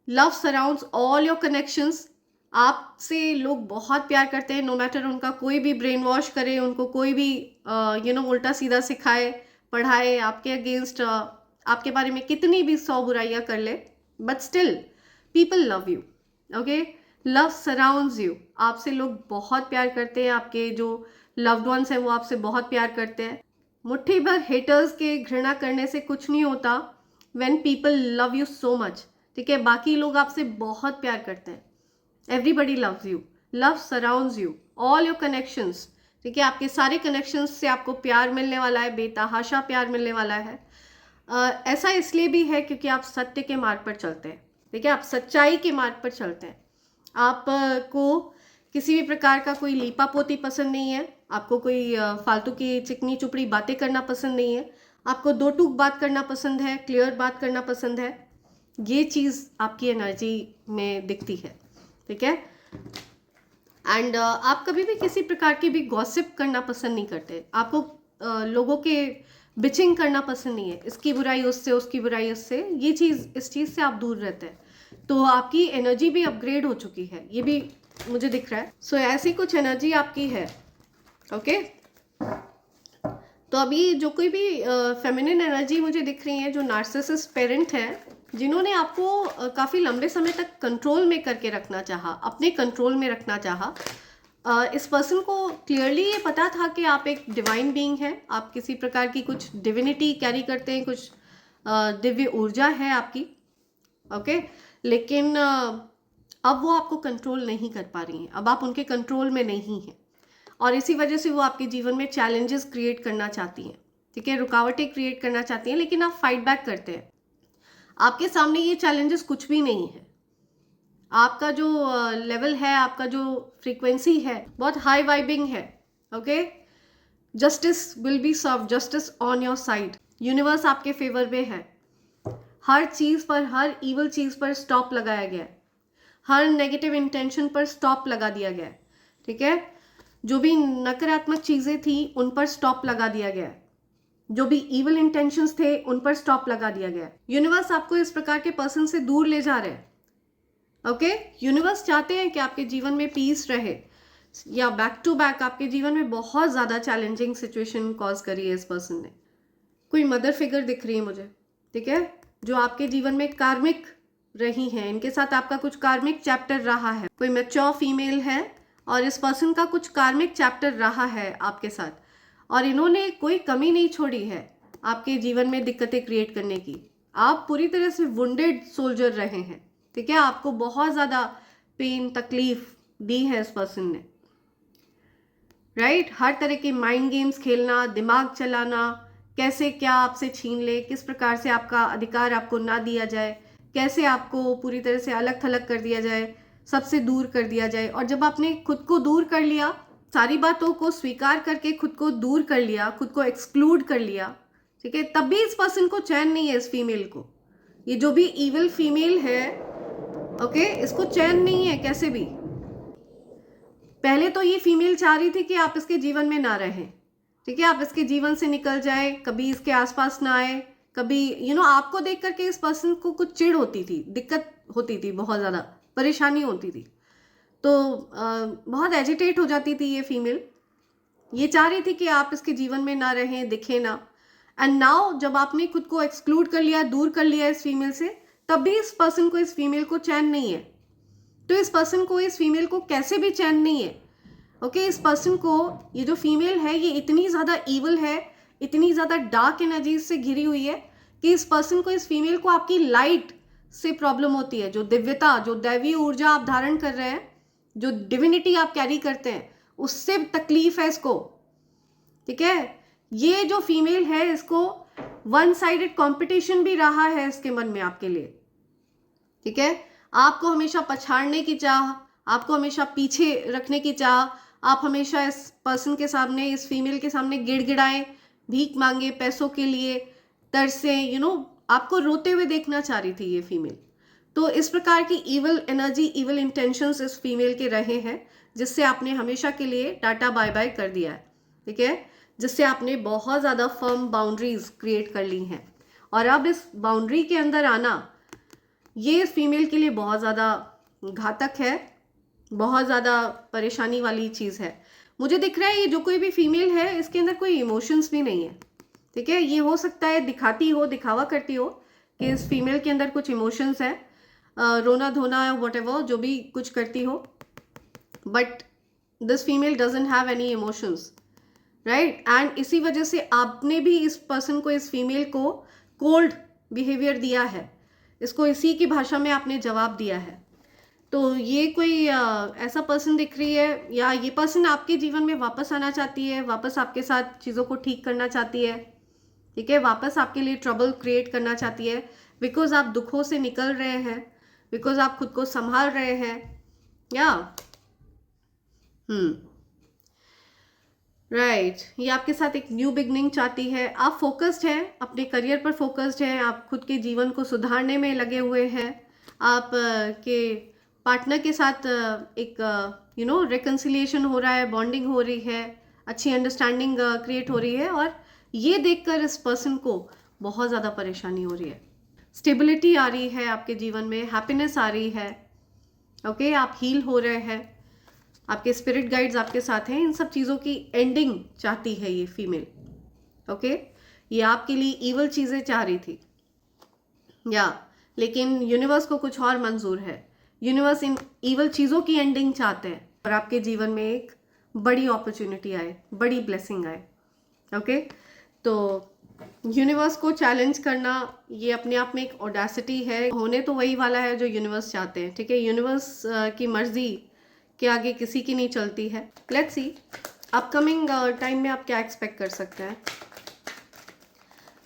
love surrounds all your connections. आपसे लोग बहुत प्यार करते हैं, नो मैटर उनका कोई भी ब्रेन वॉश करे, उनको कोई भी उल्टा सीधा सिखाए, पढ़ाए, आपके अगेंस्ट आपके बारे में कितनी भी 100 बुराइयां कर ले, but still people love you, okay, love surrounds you. आपसे लोग बहुत प्यार करते हैं, आपके जो लव्ड वंस हैं वो आपसे बहुत प्यार करते हैं। मुट्ठी भर हेटर्स के घृणा करने से कुछ नहीं होता when people love you so much, ठीक है। बाकी लोग आपसे बहुत प्यार करते हैं, everybody loves you, love surrounds you, all your connections, ठीक है, आपके सारे कनेक्शंस से आपको प्यार मिलने वाला है, बेतहाशा प्यार मिलने वाला है। ऐसा इसलिए भी है क्योंकि आप सत्य के मार्ग पर चलते हैं, ठीक है, आप सच्चाई के मार्ग पर चलते हैं। आपको किसी भी प्रकार का कोई लीपापोती पसंद नहीं है, आपको कोई फालतू की चिकनी चुपड़ी बातें करना पसंद नहीं है, आपको दो टूक बात करना पसंद है, क्लियर बात करना पसंद है। ये चीज़ आपकी एनर्जी में दिखती है, ठीक है। एंड आप कभी भी किसी प्रकार की भी गॉसिप करना पसंद नहीं करते, आपको लोगों के बिचिंग करना पसंद नहीं है, इसकी बुराई उससे, उसकी बुराई उससे, ये चीज़, इस चीज़ से आप दूर रहते हैं। तो आपकी एनर्जी भी अपग्रेड हो चुकी है, ये भी मुझे दिख रहा है। सो ऐसी कुछ एनर्जी आपकी है, ओके। तो अभी जो कोई भी फेमिनिन एनर्जी मुझे दिख रही है, जो नार्सिसिस्ट पेरेंट है, जिन्होंने आपको काफ़ी लंबे समय तक कंट्रोल में करके रखना चाहा, अपने कंट्रोल में रखना चाहा, इस पर्सन को क्लियरली ये पता था कि आप एक डिवाइन बीइंग है, आप किसी प्रकार की कुछ डिविनिटी कैरी करते हैं, कुछ दिव्य ऊर्जा है आपकी, ओके। लेकिन अब वो आपको कंट्रोल नहीं कर पा रही हैं, अब आप उनके कंट्रोल में नहीं हैं, और इसी वजह से वो आपके जीवन में चैलेंजेस क्रिएट करना चाहती हैं, ठीक है, रुकावटें क्रिएट करना चाहती हैं, लेकिन आप फाइट बैक करते हैं। आपके सामने ये चैलेंजेस कुछ भी नहीं है, आपका जो लेवल है, आपका जो फ्रीक्वेंसी है, बहुत हाई वाइबिंग है, okay. Justice will be serve, justice on your side, universe आपके फेवर में है, हर चीज़ पर, हर इवल चीज़ पर स्टॉप लगाया गया है, हर नेगेटिव इंटेंशन पर स्टॉप लगा दिया गया है, ठीक है। जो भी नकारात्मक चीज़ें थी उन पर स्टॉप लगा दिया गया है, जो भी इवल इंटेंशंस थे उन पर स्टॉप लगा दिया गया है। यूनिवर्स आपको इस प्रकार के पर्सन से दूर ले जा रहे हैं, ओके। यूनिवर्स चाहते हैं कि आपके जीवन में पीस रहे, या बैक टू बैक आपके जीवन में बहुत ज़्यादा चैलेंजिंग सिचुएशन कॉज करी है इस पर्सन ने। कोई मदर फिगर दिख रही है मुझे, ठीक है, जो आपके जीवन में कार्मिक रही हैं, इनके साथ आपका कुछ कार्मिक चैप्टर रहा है, कोई मैच्योर फीमेल है और इस पर्सन का कुछ कार्मिक चैप्टर रहा है आपके साथ, और इन्होंने कोई कमी नहीं छोड़ी है आपके जीवन में दिक्कतें क्रिएट करने की। आप पूरी तरह से वुंडेड सोल्जर रहे हैं, ठीक है, आपको बहुत ज़्यादा पेन, तकलीफ दी है इस पर्सन ने, राइट। हर तरह के माइंड गेम्स खेलना, दिमाग चलाना, कैसे क्या आपसे छीन ले, किस प्रकार से आपका अधिकार आपको ना दिया जाए, कैसे आपको पूरी तरह से अलग थलग कर दिया जाए, सबसे दूर कर दिया जाए। और जब आपने खुद को दूर कर लिया, सारी बातों को स्वीकार करके खुद को दूर कर लिया, खुद को एक्सक्लूड कर लिया, ठीक है, तब भी इस पर्सन को चैन नहीं है, इस फीमेल को। ये जो भी इविल फीमेल है, ओके, इसको चैन नहीं है कैसे भी। पहले तो ये फीमेल चाह रही थी कि आप इसके जीवन में ना रहें, ठीक है, आप इसके जीवन से निकल जाए, कभी इसके आसपास ना आए, कभी आपको देख करके इस पर्सन को कुछ चिढ़ होती थी, दिक्कत होती थी, बहुत ज़्यादा परेशानी होती थी, तो बहुत एजिटेट हो जाती थी ये फीमेल। ये चाह रही थी कि आप इसके जीवन में ना रहें, दिखे ना। एंड नाउ जब आपने खुद को एक्सक्लूड कर लिया, दूर कर लिया इस फीमेल से, तब भी इस पर्सन को, इस फीमेल को चैन नहीं है। तो इस पर्सन को, इस फीमेल को कैसे भी चैन नहीं है। ओके, इस पर्सन को, ये जो फीमेल है, ये इतनी ज़्यादा ईवल है, इतनी ज़्यादा डार्क एनर्जीज से घिरी हुई है कि इस पर्सन को, इस फीमेल को आपकी लाइट से प्रॉब्लम होती है। जो दिव्यता, जो दैवीय ऊर्जा आप धारण कर रहे हैं, जो डिविनिटी आप कैरी करते हैं, उससे तकलीफ है इसको, ठीक है। ये जो फीमेल है, इसको वन साइडेड कंपटीशन भी रहा है इसके मन में आपके लिए, ठीक है। आपको हमेशा पछाड़ने की चाह, आपको हमेशा पीछे रखने की चाह, आप हमेशा इस पर्सन के सामने, इस फीमेल के सामने गिड़गिड़ाएं, भीख मांगे पैसों के लिए, तरसे, आपको रोते हुए देखना चाह रही थी ये फीमेल। तो इस प्रकार की इवल एनर्जी, इवल इंटेंशंस इस फीमेल के रहे हैं, जिससे आपने हमेशा के लिए टाटा बाय बाय कर दिया है, ठीक है, जिससे आपने बहुत ज़्यादा फर्म बाउंड्रीज क्रिएट कर ली हैं। और अब इस बाउंड्री के अंदर आना, ये इस फीमेल के लिए बहुत ज़्यादा घातक है, बहुत ज़्यादा परेशानी वाली चीज़ है। मुझे दिख रहा है ये जो कोई भी फीमेल है, इसके अंदर कोई इमोशंस भी नहीं है, ठीक है। ये हो सकता है दिखाती हो, दिखावा करती हो कि इस फीमेल के अंदर कुछ इमोशंस है, रोना धोना व्हाटएवर जो भी कुछ करती हो, but this female doesn't have any emotions, right. And इसी वजह से आपने भी इस पर्सन को, इस फीमेल को कोल्ड बिहेवियर दिया है, इसको इसी की भाषा में आपने जवाब दिया है। तो ये कोई ऐसा पर्सन दिख रही है, या ये पर्सन आपके जीवन में वापस आना चाहती है, वापस आपके साथ चीज़ों को ठीक करना चाहती है, ठीक है, वापस आपके लिए ट्रबल क्रिएट करना चाहती है, बिकॉज आप दुखों से निकल रहे हैं, बिकॉज आप खुद को संभाल रहे हैं, या राइट। ये आपके साथ एक न्यू बिगनिंग चाहती है। आप फोकस्ड हैं, अपने करियर पर फोकस्ड हैं, आप खुद के जीवन को सुधारने में लगे हुए हैं, आप के पार्टनर के साथ एक रिकन्सिलिएशन हो रहा है, बॉन्डिंग हो रही है, अच्छी अंडरस्टैंडिंग क्रिएट हो रही है। और ये देखकर इस पर्सन को बहुत ज़्यादा परेशानी हो रही है। स्टेबिलिटी आ रही है आपके जीवन में, हैप्पीनेस आ रही है, ओके, आप हील हो रहे हैं, आपके स्पिरिट गाइड्स आपके साथ हैं। इन सब चीज़ों की एंडिंग चाहती है ये फीमेल, ओके। ये आपके लिए ईवल चीज़ें चाह रही थी, लेकिन यूनिवर्स को कुछ और मंजूर है। यूनिवर्स इन ईवल चीज़ों की एंडिंग चाहते हैं और आपके जीवन में एक बड़ी अपॉर्चुनिटी आए, बड़ी ब्लेसिंग आए, ओके। तो यूनिवर्स को चैलेंज करना, ये अपने आप में एक ऑडेसिटी है। होने तो वही वाला है जो यूनिवर्स चाहते हैं, ठीक है। यूनिवर्स की मर्जी के आगे किसी की नहीं चलती है। लेट्स सी अपकमिंग टाइम में आप क्या एक्सपेक्ट कर सकते हैं।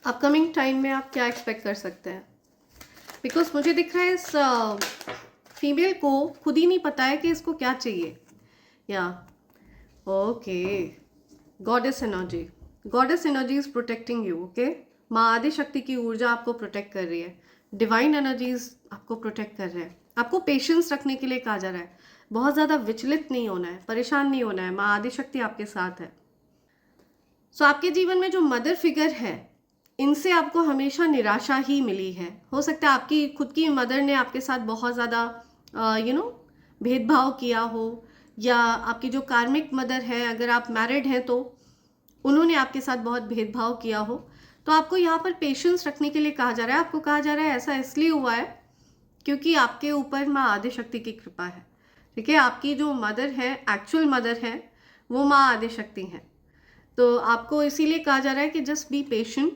अपकमिंग टाइम में आप क्या एक्सपेक्ट कर सकते हैं, बिकॉज मुझे दिख रहा है इस फीमेल को खुद ही नहीं पता है कि इसको क्या चाहिए। या okay, goddess energy, goddess energy is protecting you, okay. माँ आदि शक्ति की ऊर्जा आपको प्रोटेक्ट कर रही है, डिवाइन एनर्जीज आपको प्रोटेक्ट कर रहे हैं। आपको पेशेंस रखने के लिए कहा जा रहा है, बहुत ज़्यादा विचलित नहीं होना है, परेशान नहीं होना है, माँ आदि शक्ति आपके साथ है। सो आपके जीवन में जो मदर फिगर है, इनसे आपको हमेशा निराशा ही मिली है। हो सकता है आपकी खुद की मदर ने आपके साथ बहुत ज़्यादा भेदभाव किया हो, या आपकी जो कार्मिक मदर है, अगर आप मैरिड हैं तो उन्होंने आपके साथ बहुत भेदभाव किया हो। तो आपको यहाँ पर पेशेंस रखने के लिए कहा जा रहा है। आपको कहा जा रहा है ऐसा इसलिए हुआ है क्योंकि आपके ऊपर माँ आदि शक्ति की कृपा है, ठीक है। आपकी जो मदर है, एक्चुअल मदर है, वो माँ आदि शक्ति हैं। तो आपको इसीलिए कहा जा रहा है कि just be patient,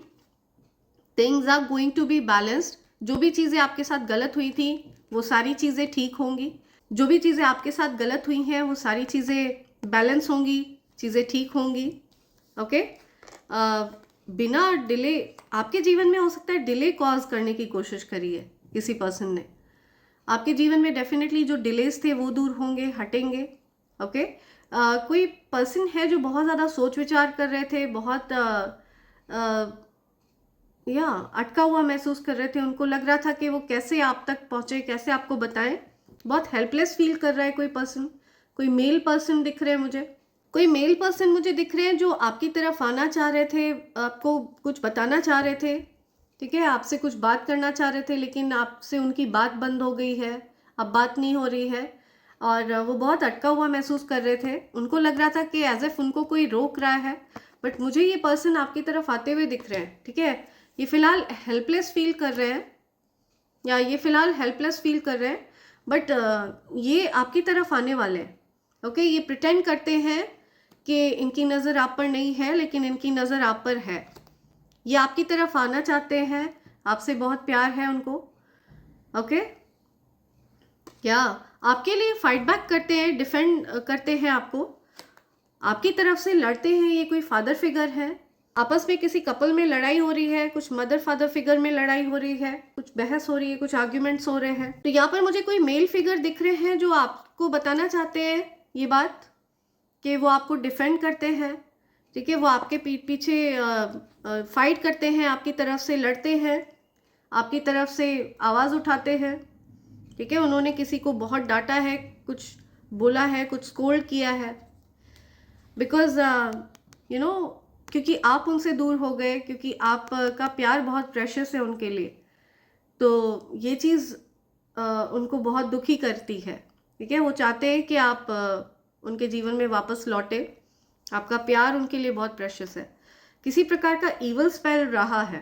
things are going to be balanced. जो भी चीज़ें आपके साथ गलत हुई थी वो सारी चीज़ें ठीक होंगी, जो भी चीज़ें आपके साथ गलत हुई हैं वो सारी चीज़ें बैलेंस होंगी, चीज़ें ठीक होंगी, ओके। बिना डिले, आपके जीवन में हो सकता है डिले कॉज करने की कोशिश करी है किसी पर्सन ने। आपके जीवन में डेफिनेटली जो डिलेज थे वो दूर होंगे, हटेंगे। ओके, कोई पर्सन है जो बहुत ज़्यादा सोच विचार कर रहे थे, बहुत अटका हुआ महसूस कर रहे थे, उनको लग रहा था कि वो कैसे आप तक पहुँचे, कैसे आपको बताएं। बहुत हेल्पलेस फील कर रहा है कोई पर्सन। कोई मेल पर्सन दिख रहे हैं मुझे, कोई मेल पर्सन मुझे दिख रहे हैं जो आपकी तरफ आना चाह रहे थे, आपको कुछ बताना चाह रहे थे, ठीक है, आपसे कुछ बात करना चाह रहे थे, लेकिन आपसे उनकी बात बंद हो गई है, अब बात नहीं हो रही है, और वो बहुत अटका हुआ महसूस कर रहे थे। उनको लग रहा था कि एज एफ उनको कोई रोक रहा है, बट मुझे ये पर्सन आपकी तरफ आते हुए दिख रहे हैं। ठीक है, ये फिलहाल हेल्पलेस फील कर रहे हैं, या ये फिलहाल हेल्पलेस फील कर रहे हैं, बट ये आपकी तरफ आने वाले हैं। ओके, ये प्रिटेंड करते हैं कि इनकी नज़र आप पर नहीं है, लेकिन इनकी नज़र आप पर है। ये आपकी तरफ आना चाहते हैं, आपसे बहुत प्यार है उनको। ओके, क्या आपके लिए फाइट बैक करते हैं, डिफेंड करते हैं आपको, आपकी तरफ से लड़ते हैं। ये कोई फादर फिगर है, आपस में किसी कपल में लड़ाई हो रही है, कुछ मदर फादर फिगर में लड़ाई हो रही है, कुछ बहस हो रही है, कुछ आर्ग्यूमेंट्स हो रहे हैं। तो यहाँ पर मुझे कोई मेल फिगर दिख रहे हैं जो आपको बताना चाहते हैं ये बात कि वो आपको डिफेंड करते हैं। ठीक है, वो आपके पीठ पीछे फाइट करते हैं, आपकी तरफ से लड़ते हैं, आपकी तरफ से आवाज़ उठाते हैं। ठीक है, उन्होंने किसी को बहुत डांटा है, कुछ बोला है, कुछ स्कोल्ड किया है, बिकॉज यू नो, क्योंकि आप उनसे दूर हो गए, क्योंकि आप का प्यार बहुत प्रेशियस है उनके लिए, तो ये चीज़ उनको बहुत दुखी करती है। ठीक है, वो चाहते हैं कि आप उनके जीवन में वापस लौटे, आपका प्यार उनके लिए बहुत प्रेशियस है। किसी प्रकार का ईवल स्पेल रहा है।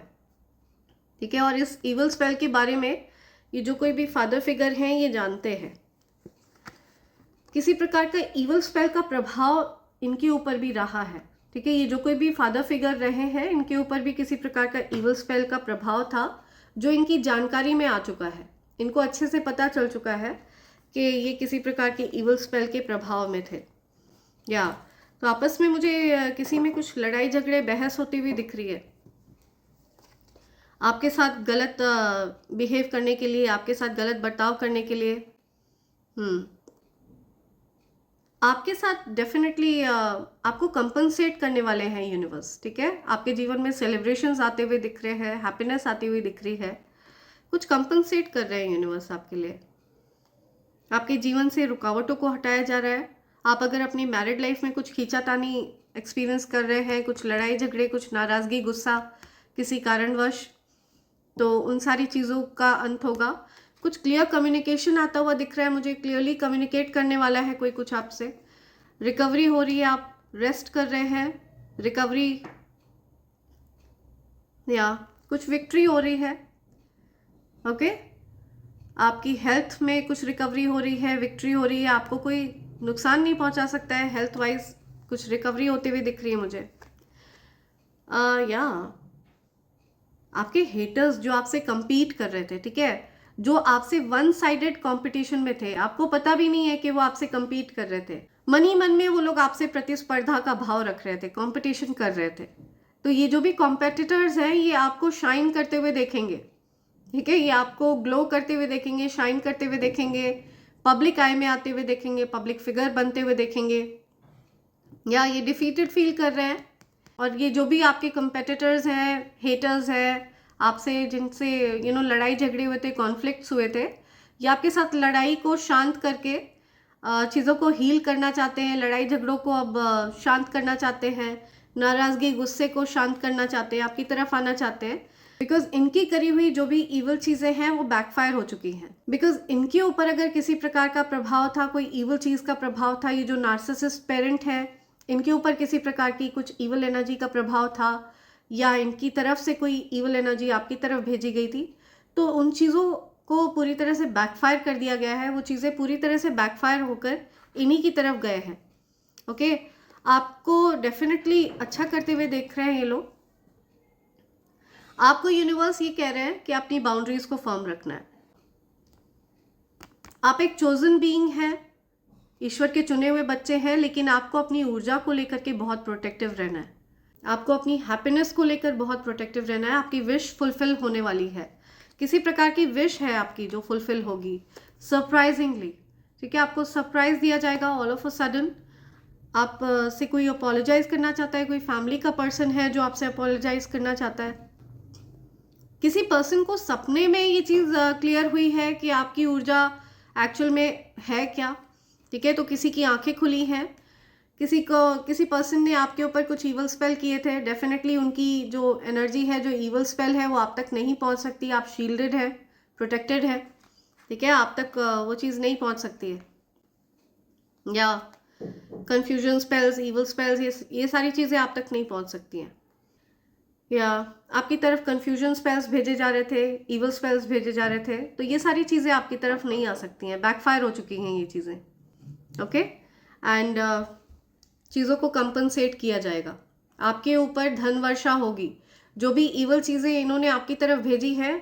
ठीक है, और इस ईवल स्पेल के बारे में ये जो कोई भी फादर फिगर हैं ये जानते हैं। किसी प्रकार का ईवल स्पेल का प्रभाव इनके ऊपर भी रहा है। ठीक है, ये जो कोई भी फादर फिगर रहे हैं, इनके ऊपर भी किसी प्रकार का ईवल स्पेल का प्रभाव था, जो इनकी जानकारी में आ चुका है। इनको अच्छे से पता चल चुका है कि ये किसी प्रकार के ईवल स्पेल के प्रभाव में थे। या तो आपस में मुझे किसी में कुछ लड़ाई झगड़े, बहस होती हुई दिख रही है। आपके साथ गलत बिहेव करने के लिए, आपके साथ गलत बर्ताव करने के लिए, आपके साथ डेफिनेटली आपको कंपनसेट करने वाले हैं यूनिवर्स। ठीक है, आपके जीवन में सेलिब्रेशंस आते हुए दिख रहे हैं, हैप्पीनेस आती हुई दिख रही है, कुछ कंपनसेट कर रहे हैं यूनिवर्स आपके लिए। आपके जीवन से रुकावटों को हटाया जा रहा है। आप अगर अपनी मैरिड लाइफ में कुछ खींचातानी एक्सपीरियंस कर रहे हैं, कुछ लड़ाई झगड़े, कुछ नाराज़गी, गुस्सा किसी कारणवश, तो उन सारी चीज़ों का अंत होगा। कुछ क्लियर कम्युनिकेशन आता हुआ दिख रहा है मुझे, क्लियरली कम्युनिकेट करने वाला है कोई कुछ आपसे। रिकवरी हो रही है, आप रेस्ट कर रहे हैं, रिकवरी या कुछ विक्ट्री हो रही है। ओके, आपकी हेल्थ में कुछ रिकवरी हो रही है, विक्ट्री हो रही है, आपको कोई नुकसान नहीं पहुंचा सकता है हेल्थ वाइज, कुछ रिकवरी होती हुई दिख रही है मुझे। या आपके हेटर्स जो आपसे compete कर रहे थे, ठीक है, जो आपसे वन साइडेड कॉम्पिटिशन में थे, आपको पता भी नहीं है कि वो आपसे compete कर रहे थे, मन ही मन में वो लोग आपसे प्रतिस्पर्धा का भाव रख रहे थे, कंपटीशन कर रहे थे। तो ये जो भी कॉम्पिटिटर्स हैं ये आपको शाइन करते हुए देखेंगे। ठीक है, ये आपको ग्लो करते हुए देखेंगे, शाइन करते हुए देखेंगे, पब्लिक आई में आते हुए देखेंगे, पब्लिक फिगर बनते हुए देखेंगे, या ये डिफीटेड फील कर रहे हैं। और ये जो भी आपके कंपेटिटर्स हैं, हेटर्स हैं, आपसे जिनसे लड़ाई झगड़े हुए थे, कॉन्फ्लिक्ट्स हुए थे, ये आपके साथ लड़ाई को शांत करके चीज़ों को हील करना चाहते हैं, लड़ाई झगड़ों को अब शांत करना चाहते हैं, नाराज़गी, गुस्से को शांत करना चाहते हैं, आपकी तरफ आना चाहते हैं। बिकॉज इनकी करी हुई जो भी ईवल चीज़ें हैं वो बैकफायर हो चुकी हैं। बिकॉज इनके ऊपर अगर किसी प्रकार का प्रभाव था, कोई ईवल चीज़ का प्रभाव था, ये जो नार्सिसिस्ट पेरेंट है, इनके ऊपर किसी प्रकार की कुछ ईवल एनर्जी का प्रभाव था, या इनकी तरफ से कोई ईवल एनर्जी आपकी तरफ भेजी गई थी, तो उन चीज़ों को पूरी तरह से बैकफायर कर दिया गया है। वो चीज़ें पूरी तरह से बैकफायर होकर इन्हीं की तरफ गए हैं। ओके, आपको डेफिनेटली अच्छा करते हुए देख रहे हैं ये लोग। आपको यूनिवर्स ये कह रहे हैं कि अपनी बाउंड्रीज को फर्म रखना है। आप एक चोजन बीइंग हैं, ईश्वर के चुने हुए बच्चे हैं, लेकिन आपको अपनी ऊर्जा को लेकर के बहुत प्रोटेक्टिव रहना है। आपको अपनी हैप्पीनेस को लेकर बहुत प्रोटेक्टिव रहना है। आपकी विश फुलफिल होने वाली है, किसी प्रकार की विश है आपकी जो फुलफिल होगी सरप्राइजिंगली। ठीक है, आपको सरप्राइज दिया जाएगा ऑल ऑफ अ सडन। आप से कोई अपोलोजाइज करना चाहता है, कोई फैमिली का पर्सन है जो आपसे अपोलोजाइज करना चाहता है। किसी पर्सन को सपने में ये चीज़ क्लियर हुई है कि आपकी ऊर्जा एक्चुअल में है क्या। ठीक है, तो किसी की आंखें खुली हैं, किसी पर्सन ने आपके ऊपर कुछ ईवल स्पेल किए थे। डेफिनेटली उनकी जो एनर्जी है, जो ईवल स्पेल है, वो आप तक नहीं पहुंच सकती। आप शील्डेड है, प्रोटेक्टेड है। ठीक है, आप तक वो चीज़ नहीं पहुंच सकती है। या कंफ्यूजन स्पेल्स, ईवल स्पेल्स, ये सारी चीज़ें आप तक नहीं पहुंच सकती हैं। या आपकी तरफ कंफ्यूजन स्पेल्स भेजे जा रहे थे, ईवल स्पेल्स भेजे जा रहे थे, तो ये सारी चीज़ें आपकी तरफ नहीं आ सकती हैं। बैकफायर हो चुकी हैं ये चीज़ें। ओके, एंड चीज़ों को कंपनसेट किया जाएगा। आपके ऊपर धन वर्षा होगी। जो भी ईवल चीज़ें इन्होंने आपकी तरफ भेजी है,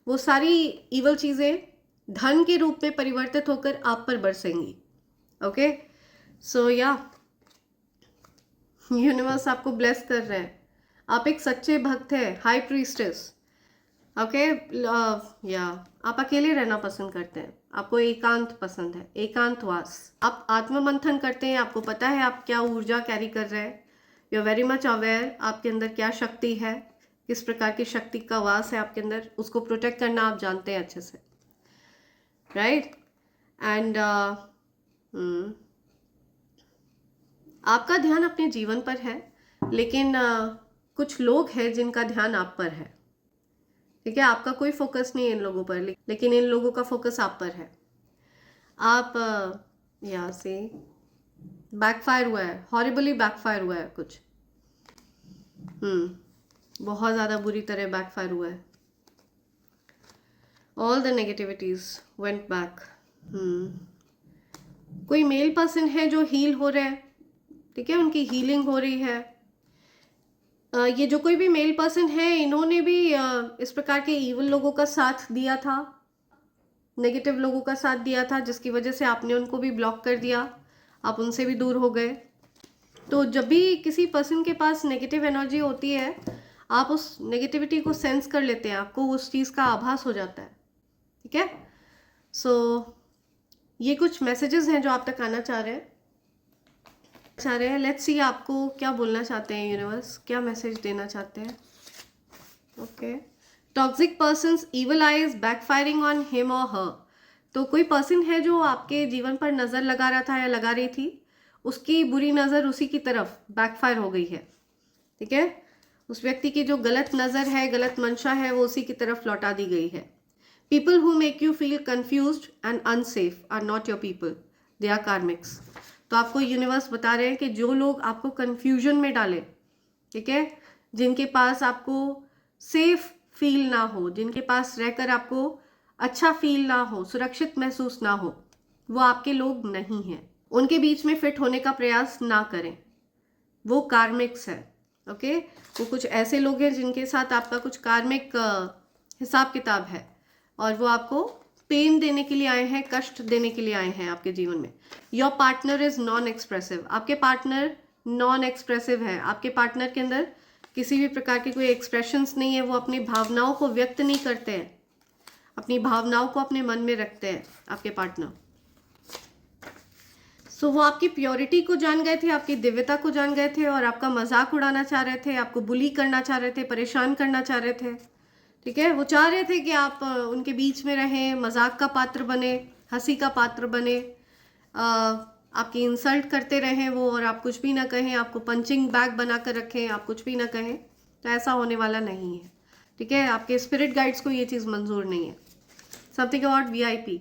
वो सारी ईवल चीज़ें धन के रूप में परिवर्तित होकर आप पर बरसेंगी। ओके, सो या यूनिवर्स आपको ब्लेस कर रहे हैं। आप एक सच्चे भक्त हैं, हाई प्रीस्टेस। ओके, या आप अकेले रहना पसंद करते हैं, आपको एकांत पसंद है, एकांतवास। आप आत्ममंथन करते हैं, आपको पता है आप क्या ऊर्जा कैरी कर रहे हैं। You are very much aware आपके अंदर क्या शक्ति है, किस प्रकार की शक्ति का वास है आपके अंदर, उसको प्रोटेक्ट करना आप जानते हैं अच्छे से, राइट। एंड आपका ध्यान अपने जीवन पर है, लेकिन कुछ लोग हैं जिनका ध्यान आप पर है। ठीक है, आपका कोई फोकस नहीं है इन लोगों पर, लेकिन इन लोगों का फोकस आप पर है। आप यहाँ से बैकफायर हुआ है, हॉरिबली बैकफायर हुआ है कुछ। बहुत ज़्यादा बुरी तरह बैकफायर हुआ है। All the negativities went back. कोई मेल पर्सन है जो हील हो रहे हैं। ठीक है, उनकी हीलिंग हो रही है। ये जो कोई भी मेल पर्सन है, इन्होंने भी इस प्रकार के ईवल लोगों का साथ दिया था, नेगेटिव लोगों का साथ दिया था, जिसकी वजह से आपने उनको भी ब्लॉक कर दिया, आप उनसे भी दूर हो गए। तो जब भी किसी पर्सन के पास नेगेटिव एनर्जी होती है, आप उस नेगेटिविटी को सेंस कर लेते हैं, आपको उस चीज़ का आभास हो जाता है। ठीक है, सो ये कुछ मैसेजेस हैं जो आप तक आना चाह रहे हैं। लेट्स सी आपको क्या बोलना चाहते हैं यूनिवर्स, क्या मैसेज देना चाहते हैं। Okay, toxic persons evil eyes backfiring on him और हर। तो कोई पर्सन है जो आपके जीवन पर नज़र लगा रहा था या लगा रही थी, उसकी बुरी नज़र उसी की तरफ बैकफायर हो गई है। ठीक है, उस व्यक्ति की जो गलत नज़र है, गलत मंशा है, वो उसी की तरफ लौटा दी गई है। People who make you feel confused and unsafe are not your people, they are karmics. तो आपको यूनिवर्स बता रहे हैं कि जो लोग आपको कन्फ्यूजन में डालें, ठीक है, जिनके पास आपको सेफ फील ना हो, जिनके पास रहकर आपको अच्छा फील ना हो, सुरक्षित महसूस ना हो, वो आपके लोग नहीं हैं। उनके बीच में फिट होने का प्रयास ना करें, वो कार्मिक्स है। ओके, वो कुछ ऐसे लोग हैं जिनके साथ आपका कुछ कार्मिक हिसाब किताब है, और वो आपको पेन देने के लिए आए हैं, कष्ट देने के लिए आए हैं आपके जीवन में। Your partner is non expressive. आपके पार्टनर नॉन एक्सप्रेसिव है। आपके पार्टनर के अंदर किसी भी प्रकार के कोई एक्सप्रेशंस नहीं है। वो अपनी भावनाओं को व्यक्त नहीं करते हैं, अपनी भावनाओं को अपने मन में रखते हैं आपके पार्टनर। सो वो आपकी प्योरिटी को जान गए थे, आपकी दिव्यता को जान गए थे, और आपका मजाक उड़ाना चाह रहे थे, आपको बुली करना चाह रहे थे, परेशान करना चाह रहे थे। ठीक है, वो चाह रहे थे कि आप उनके बीच में रहें, मजाक का पात्र बने, हंसी का पात्र बने, आपकी इंसल्ट करते रहें वो, और आप कुछ भी ना कहें, आपको पंचिंग बैग बना कर रखें, आप कुछ भी ना कहें। तो ऐसा होने वाला नहीं है। ठीक है, आपके स्पिरिट गाइड्स को ये चीज़ मंजूर नहीं है। समथिंग अबाउट VIP,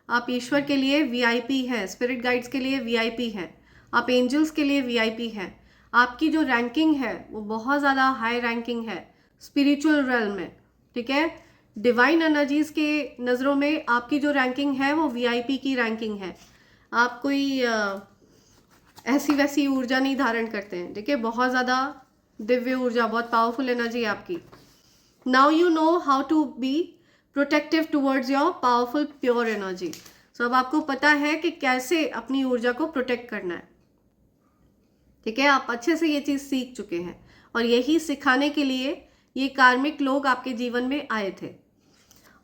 आप ईश्वर के लिए VIP है, स्पिरिट गाइड्स के लिए VIP है, आप एंजल्स के लिए VIP है। आपकी जो रैंकिंग है वो बहुत ज़्यादा हाई रैंकिंग है स्पिरिचुअल रेल्म में। ठीक है, डिवाइन एनर्जीज के नज़रों में आपकी जो रैंकिंग है वो VIP की रैंकिंग है। आप कोई ऐसी वैसी ऊर्जा नहीं धारण करते हैं। ठीक है, बहुत ज़्यादा दिव्य ऊर्जा, बहुत पावरफुल एनर्जी है आपकी। Now you know how to be protective towards your powerful pure energy. So अब आपको पता है कि कैसे अपनी ऊर्जा को प्रोटेक्ट करना है। ठीक है, आप अच्छे से ये चीज़ सीख चुके हैं, और यही सिखाने के लिए ये कार्मिक लोग आपके जीवन में आए थे।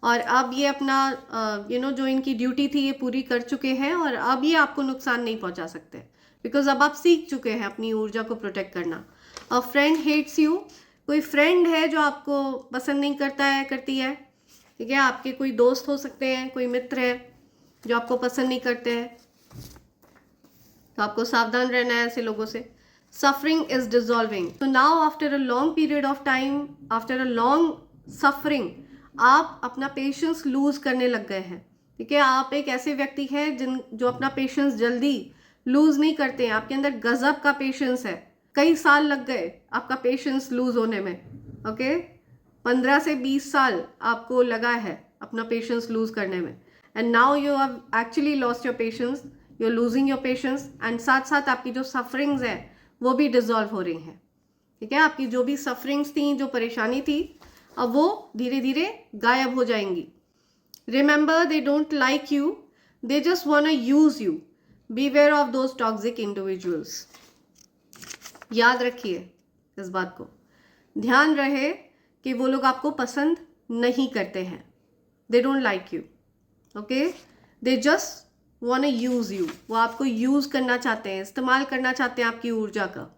और अब ये अपना जो इनकी ड्यूटी थी ये पूरी कर चुके हैं, और अब ये आपको नुकसान नहीं पहुंचा सकते, बिकॉज अब आप सीख चुके हैं अपनी ऊर्जा को प्रोटेक्ट करना। अ फ्रेंड हेट्स यू, कोई फ्रेंड है जो आपको पसंद नहीं करता है, करती है, ठीक है। आपके कोई दोस्त हो सकते हैं, कोई मित्र है जो आपको पसंद नहीं करते हैं, तो आपको सावधान रहना है ऐसे लोगों से। सफरिंग इज डिजॉल्विंग, तो now after a long period of time, after a long suffering, आप अपना पेशेंस लूज करने लग गए हैं, ठीक है। आप एक ऐसे व्यक्ति हैं जो अपना पेशेंस जल्दी लूज नहीं करते हैं। आपके अंदर गजब का पेशेंस है। कई साल लग गए आपका पेशेंस लूज होने में, ओके। 15 से 20 साल आपको लगा है अपना पेशेंस लूज करने में, and now you have actually lost your patience, you are losing your patience, and साथ साथ आपकी जो सफरिंग्स हैं वो भी डिजॉल्व हो रही हैं, ठीक है। आपकी जो भी सफरिंग्स थी, जो परेशानी थी, अब वो धीरे धीरे गायब हो जाएंगी। Remember, they don't like you, they just want to use you. Beware of those toxic individuals. याद रखिए इस बात को, ध्यान रहे कि वो लोग आपको पसंद नहीं करते हैं। They don't like you, okay. They just want to use you, वो आपको यूज करना चाहते हैं, इस्तेमाल करना चाहते हैं आपकी ऊर्जा का,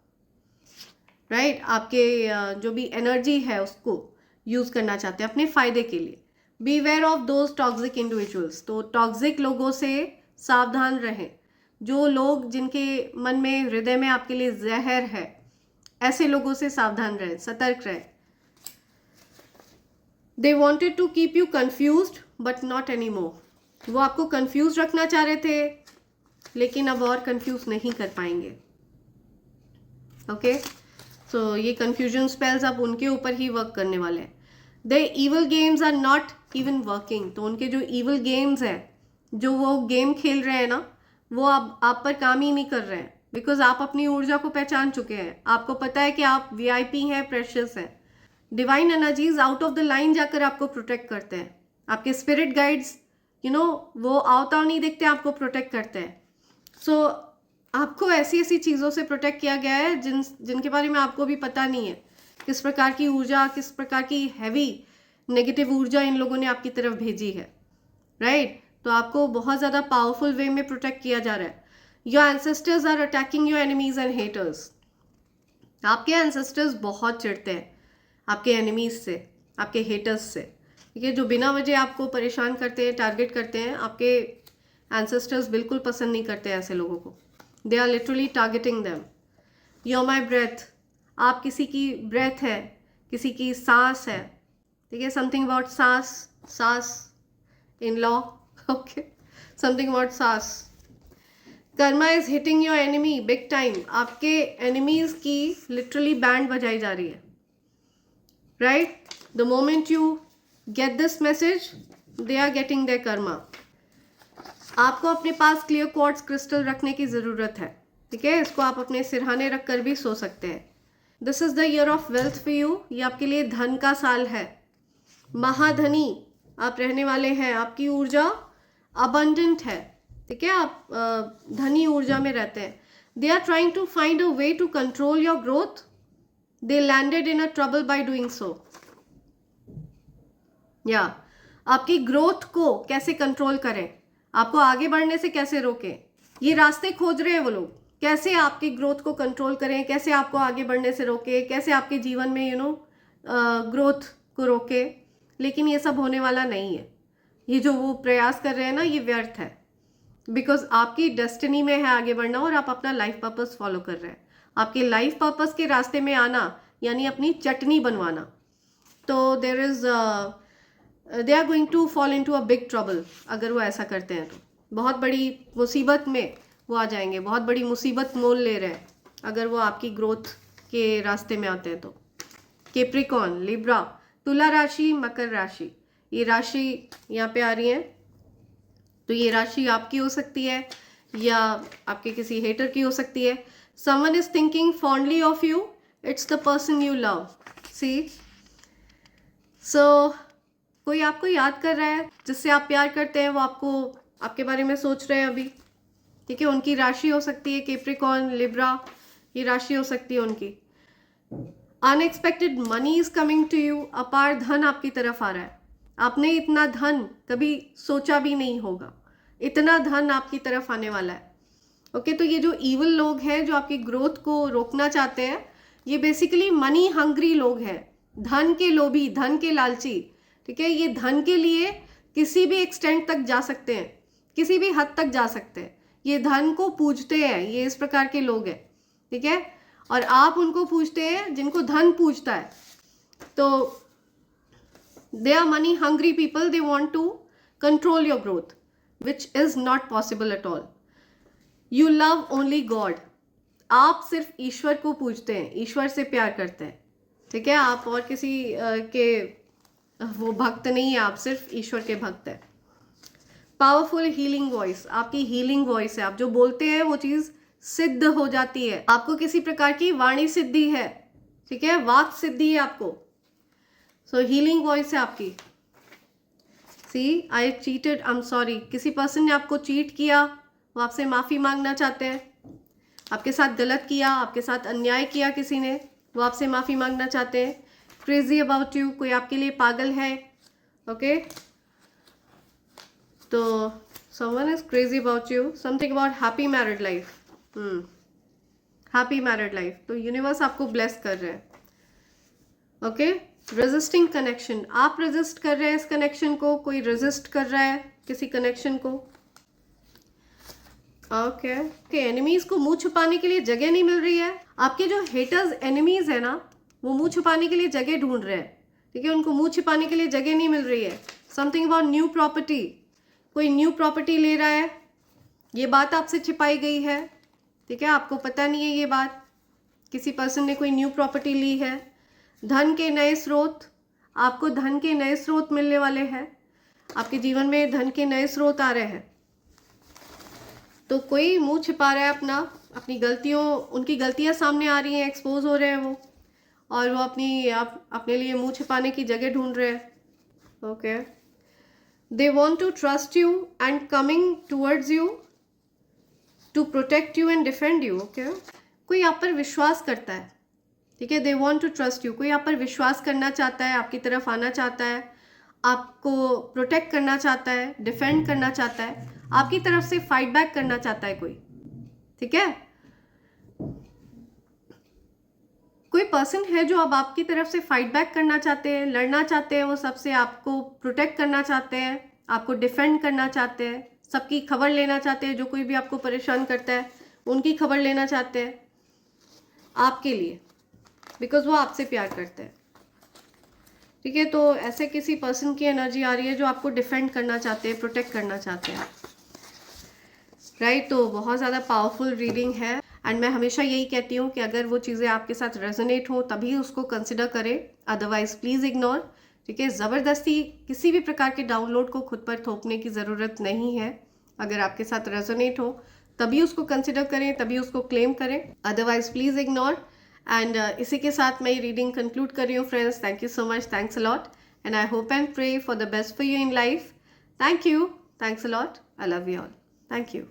राइट। आपके जो भी एनर्जी है उसको यूज करना चाहते हैं अपने फायदे के लिए। Beware of those toxic individuals, तो टॉक्सिक लोगों से सावधान रहें। जो लोग जिनके मन में, हृदय में आपके लिए जहर है, ऐसे लोगों से सावधान रहें, सतर्क रहें। They wanted to keep you confused but not anymore, वो आपको कंफ्यूज रखना चाह रहे थे, लेकिन अब और कंफ्यूज नहीं कर पाएंगे, ओके। सो ये कंफ्यूजन स्पेल्स अब उनके ऊपर ही वर्क करने वाले हैं। The evil games are not even working, तो उनके जो इवल गेम्स हैं, जो वो गेम खेल रहे हैं ना, वो अब आप पर काम ही नहीं कर रहे हैं, बिकॉज आप अपनी ऊर्जा को पहचान चुके हैं। आपको पता है कि आप वीआईपी हैं, प्रेशियस हैं। Divine energies out of the line जाकर आपको प्रोटेक्ट करते हैं। आपके स्पिरिट गाइड्स वो आवताव नहीं देखते, आपको प्रोटेक्ट करते हैं। सो आपको ऐसी ऐसी चीज़ों से प्रोटेक्ट किया गया है जिनके बारे में आपको भी पता नहीं है, किस प्रकार की ऊर्जा, किस प्रकार की हैवी नेगेटिव ऊर्जा इन लोगों ने आपकी तरफ भेजी है, राइट। तो आपको बहुत ज़्यादा पावरफुल वे में प्रोटेक्ट किया जा रहा है। Your ancestors are attacking your enemies and haters, आपके एंसेस्टर्स बहुत चिढ़ते हैं आपके एनिमीज से, आपके हेटर्स से, ठीक है। जो बिना वजह आपको परेशान करते हैं, टारगेट करते हैं, आपके एंसेस्टर्स बिल्कुल पसंद नहीं करते हैं ऐसे लोगों को। They are literally targeting them. Your my breath, आप किसी की ब्रेथ है, किसी की सांस है, ठीक है। Something about sons in law, okay, something about sons. Karma is hitting your enemy big time, आपके एनिमीज की लिटरली बैंड बजाई जा रही है, right. The moment you get this message, they are getting their karma. आपको अपने पास clear quartz crystal रखने की ज़रूरत है, ठीक है। इसको आप अपने सिरहाने रख कर भी सो सकते हैं। This is the year of wealth for you, ये आपके लिए धन का साल है। महाधनी आप रहने वाले हैं, आपकी ऊर्जा अबंडेंट है, ठीक है। आप धनी ऊर्जा में रहते हैं। They are trying to find a way to control your growth, they landed in a trouble by doing so. या आपकी ग्रोथ को कैसे कंट्रोल करें, आपको आगे बढ़ने से कैसे रोकें, ये रास्ते खोज रहे हैं वो लोग। कैसे आपकी ग्रोथ को कंट्रोल करें, कैसे आपको आगे बढ़ने से रोकें, कैसे आपके जीवन में ग्रोथ को रोकें। लेकिन ये सब होने वाला नहीं है। ये जो वो प्रयास कर रहे हैं ना, ये व्यर्थ है, बिकॉज आपकी डेस्टिनी में है आगे बढ़ना, और आप अपना लाइफ पर्पस फॉलो कर रहे हैं। आपके लाइफ पर्पस के रास्ते में आना यानी अपनी चटनी बनवाना। तो they are going to fall into a big trouble. अगर वो ऐसा करते हैं तो बहुत बड़ी मुसीबत में वो आ जाएंगे, बहुत बड़ी मुसीबत मोल ले रहे हैं अगर वो आपकी ग्रोथ के रास्ते में आते हैं तो। कैप्रिकॉर्न, लिब्रा, तुला राशि, मकर राशि, ये राशि यहाँ पे आ रही है। तो ये राशि आपकी हो सकती है या आपके किसी हेटर की हो सकती है। Someone is thinking fondly of you, it's the person you love. See, so कोई आपको याद कर रहा है, जिससे आप प्यार करते हैं, वो आपके बारे में सोच रहे हैं अभी, ठीक है। उनकी राशि हो सकती है कैप्रिकॉर्न, लिब्रा, ये राशि हो सकती है उनकी। Unexpected money is coming to you, अपार धन आपकी तरफ आ रहा है। आपने इतना धन कभी सोचा भी नहीं होगा, इतना धन आपकी तरफ आने वाला है। ओके, तो ये जो इविल लोग हैं जो आपकी ग्रोथ को रोकना चाहते हैं, ये बेसिकली मनी हंग्री लोग हैं, धन के लोभी, धन के लालची। ठीक है, ये धन के लिए किसी भी एक्सटेंट तक जा सकते हैं, किसी भी हद तक जा सकते हैं। ये धन को पूजते हैं, ये इस प्रकार के लोग हैं। ठीक है, और आप उनको पूजते हैं जिनको धन पूजता है। तो they are money hungry people, they want to control your growth, which is not possible at all. You love only God, आप सिर्फ ईश्वर को पूजते हैं, ईश्वर से प्यार करते हैं। ठीक है, आप और किसी के वो भक्त नहीं है, आप सिर्फ ईश्वर के भक्त हैं। पावरफुल हीलिंग वॉइस, आपकी हीलिंग वॉइस है, आप जो बोलते हैं वो चीज़ सिद्ध हो जाती है। आपको किसी प्रकार की वाणी सिद्धि है। ठीक है, वाक सिद्धि है आपको। सो हीलिंग वॉइस है आपकी। सी, आई चीटेड, आई एम सॉरी, किसी पर्सन ने आपको चीट किया, वो आपसे माफ़ी मांगना चाहते हैं। आपके साथ गलत किया, आपके साथ अन्याय किया किसी ने, वो आपसे माफ़ी मांगना चाहते हैं। क्रेजी अबाउट यू, कोई आपके लिए पागल है। ओके, तो someone is crazy about you, something about happy married life. Happy married life, तो यूनिवर्स आपको ब्लेस कर रहे हैं। ओके, रेजिस्टिंग कनेक्शन, आप रेजिस्ट कर रहे हैं इस कनेक्शन को, कोई रेजिस्ट कर रहा है किसी कनेक्शन को। ओके, एनिमीज को मुंह छुपाने के लिए जगह नहीं मिल रही है। आपके जो हेटर्स एनिमीज है ना, वो मुंह छुपाने के लिए जगह ढूंढ रहे हैं। ठीक है, उनको मुंह छुपाने के लिए जगह नहीं मिल रही है। समथिंग अबाउट न्यू प्रॉपर्टी, कोई न्यू प्रॉपर्टी ले रहा है, ये बात आपसे छिपाई गई है। ठीक है, आपको पता नहीं है ये बात, किसी पर्सन ने कोई न्यू प्रॉपर्टी ली है। धन के नए स्रोत, आपको धन के नए स्रोत मिलने वाले हैं। आपके जीवन में धन के नए स्रोत आ रहे हैं। तो कोई मुंह छिपा रहा है अपना, अपनी गलतियों, उनकी गलतियां सामने आ रही हैं, एक्सपोज हो रहे हैं वो, और वो अपने लिए मुंह छिपाने की जगह ढूंढ रहे हैं। Okay, they want to trust you and coming towards you to protect you and defend you. Okay, कोई आप पर विश्वास करता है। ठीक है, they want to trust you, कोई आप पर विश्वास करना चाहता है, आपकी तरफ आना चाहता है, आपको प्रोटेक्ट करना चाहता है, डिफेंड करना चाहता है, आपकी तरफ से फाइट बैक करना चाहता है कोई। ठीक है, कोई पर्सन है जो अब आपकी तरफ से फाइट बैक करना चाहते हैं, लड़ना चाहते हैं, वो सबसे आपको प्रोटेक्ट करना चाहते हैं, आपको डिफेंड करना चाहते हैं, सबकी खबर लेना चाहते हैं। जो कोई भी आपको परेशान करता है उनकी खबर लेना चाहते हैं आपके लिए, बिकॉज वो आपसे प्यार करते हैं। ठीक है, तो ऐसे किसी पर्सन की एनर्जी आ रही है जो आपको डिफेंड करना चाहते हैं, प्रोटेक्ट करना चाहते हैं। राइट, तो बहुत ज़्यादा पावरफुल रीडिंग है। एंड मैं हमेशा यही कहती हूँ कि अगर वो चीज़ें आपके साथ रेजोनेट हो तभी उसको कंसिडर करें, अदरवाइज प्लीज़ इग्नोर। ठीक है, ज़बरदस्ती किसी भी प्रकार के डाउनलोड को खुद पर थोपने की ज़रूरत नहीं है। अगर आपके साथ रेजोनेट हो तभी उसको कंसिडर करें, तभी उसको क्लेम करें, अदरवाइज प्लीज़ इग्नोर। एंड इसी के साथ मैं ये रीडिंग कंक्लूड कर रही हूँ friends. Thank you so much, thanks a lot, and I hope and pray for the best for you in life. Thank you, thanks a lot, I love you all, thank you.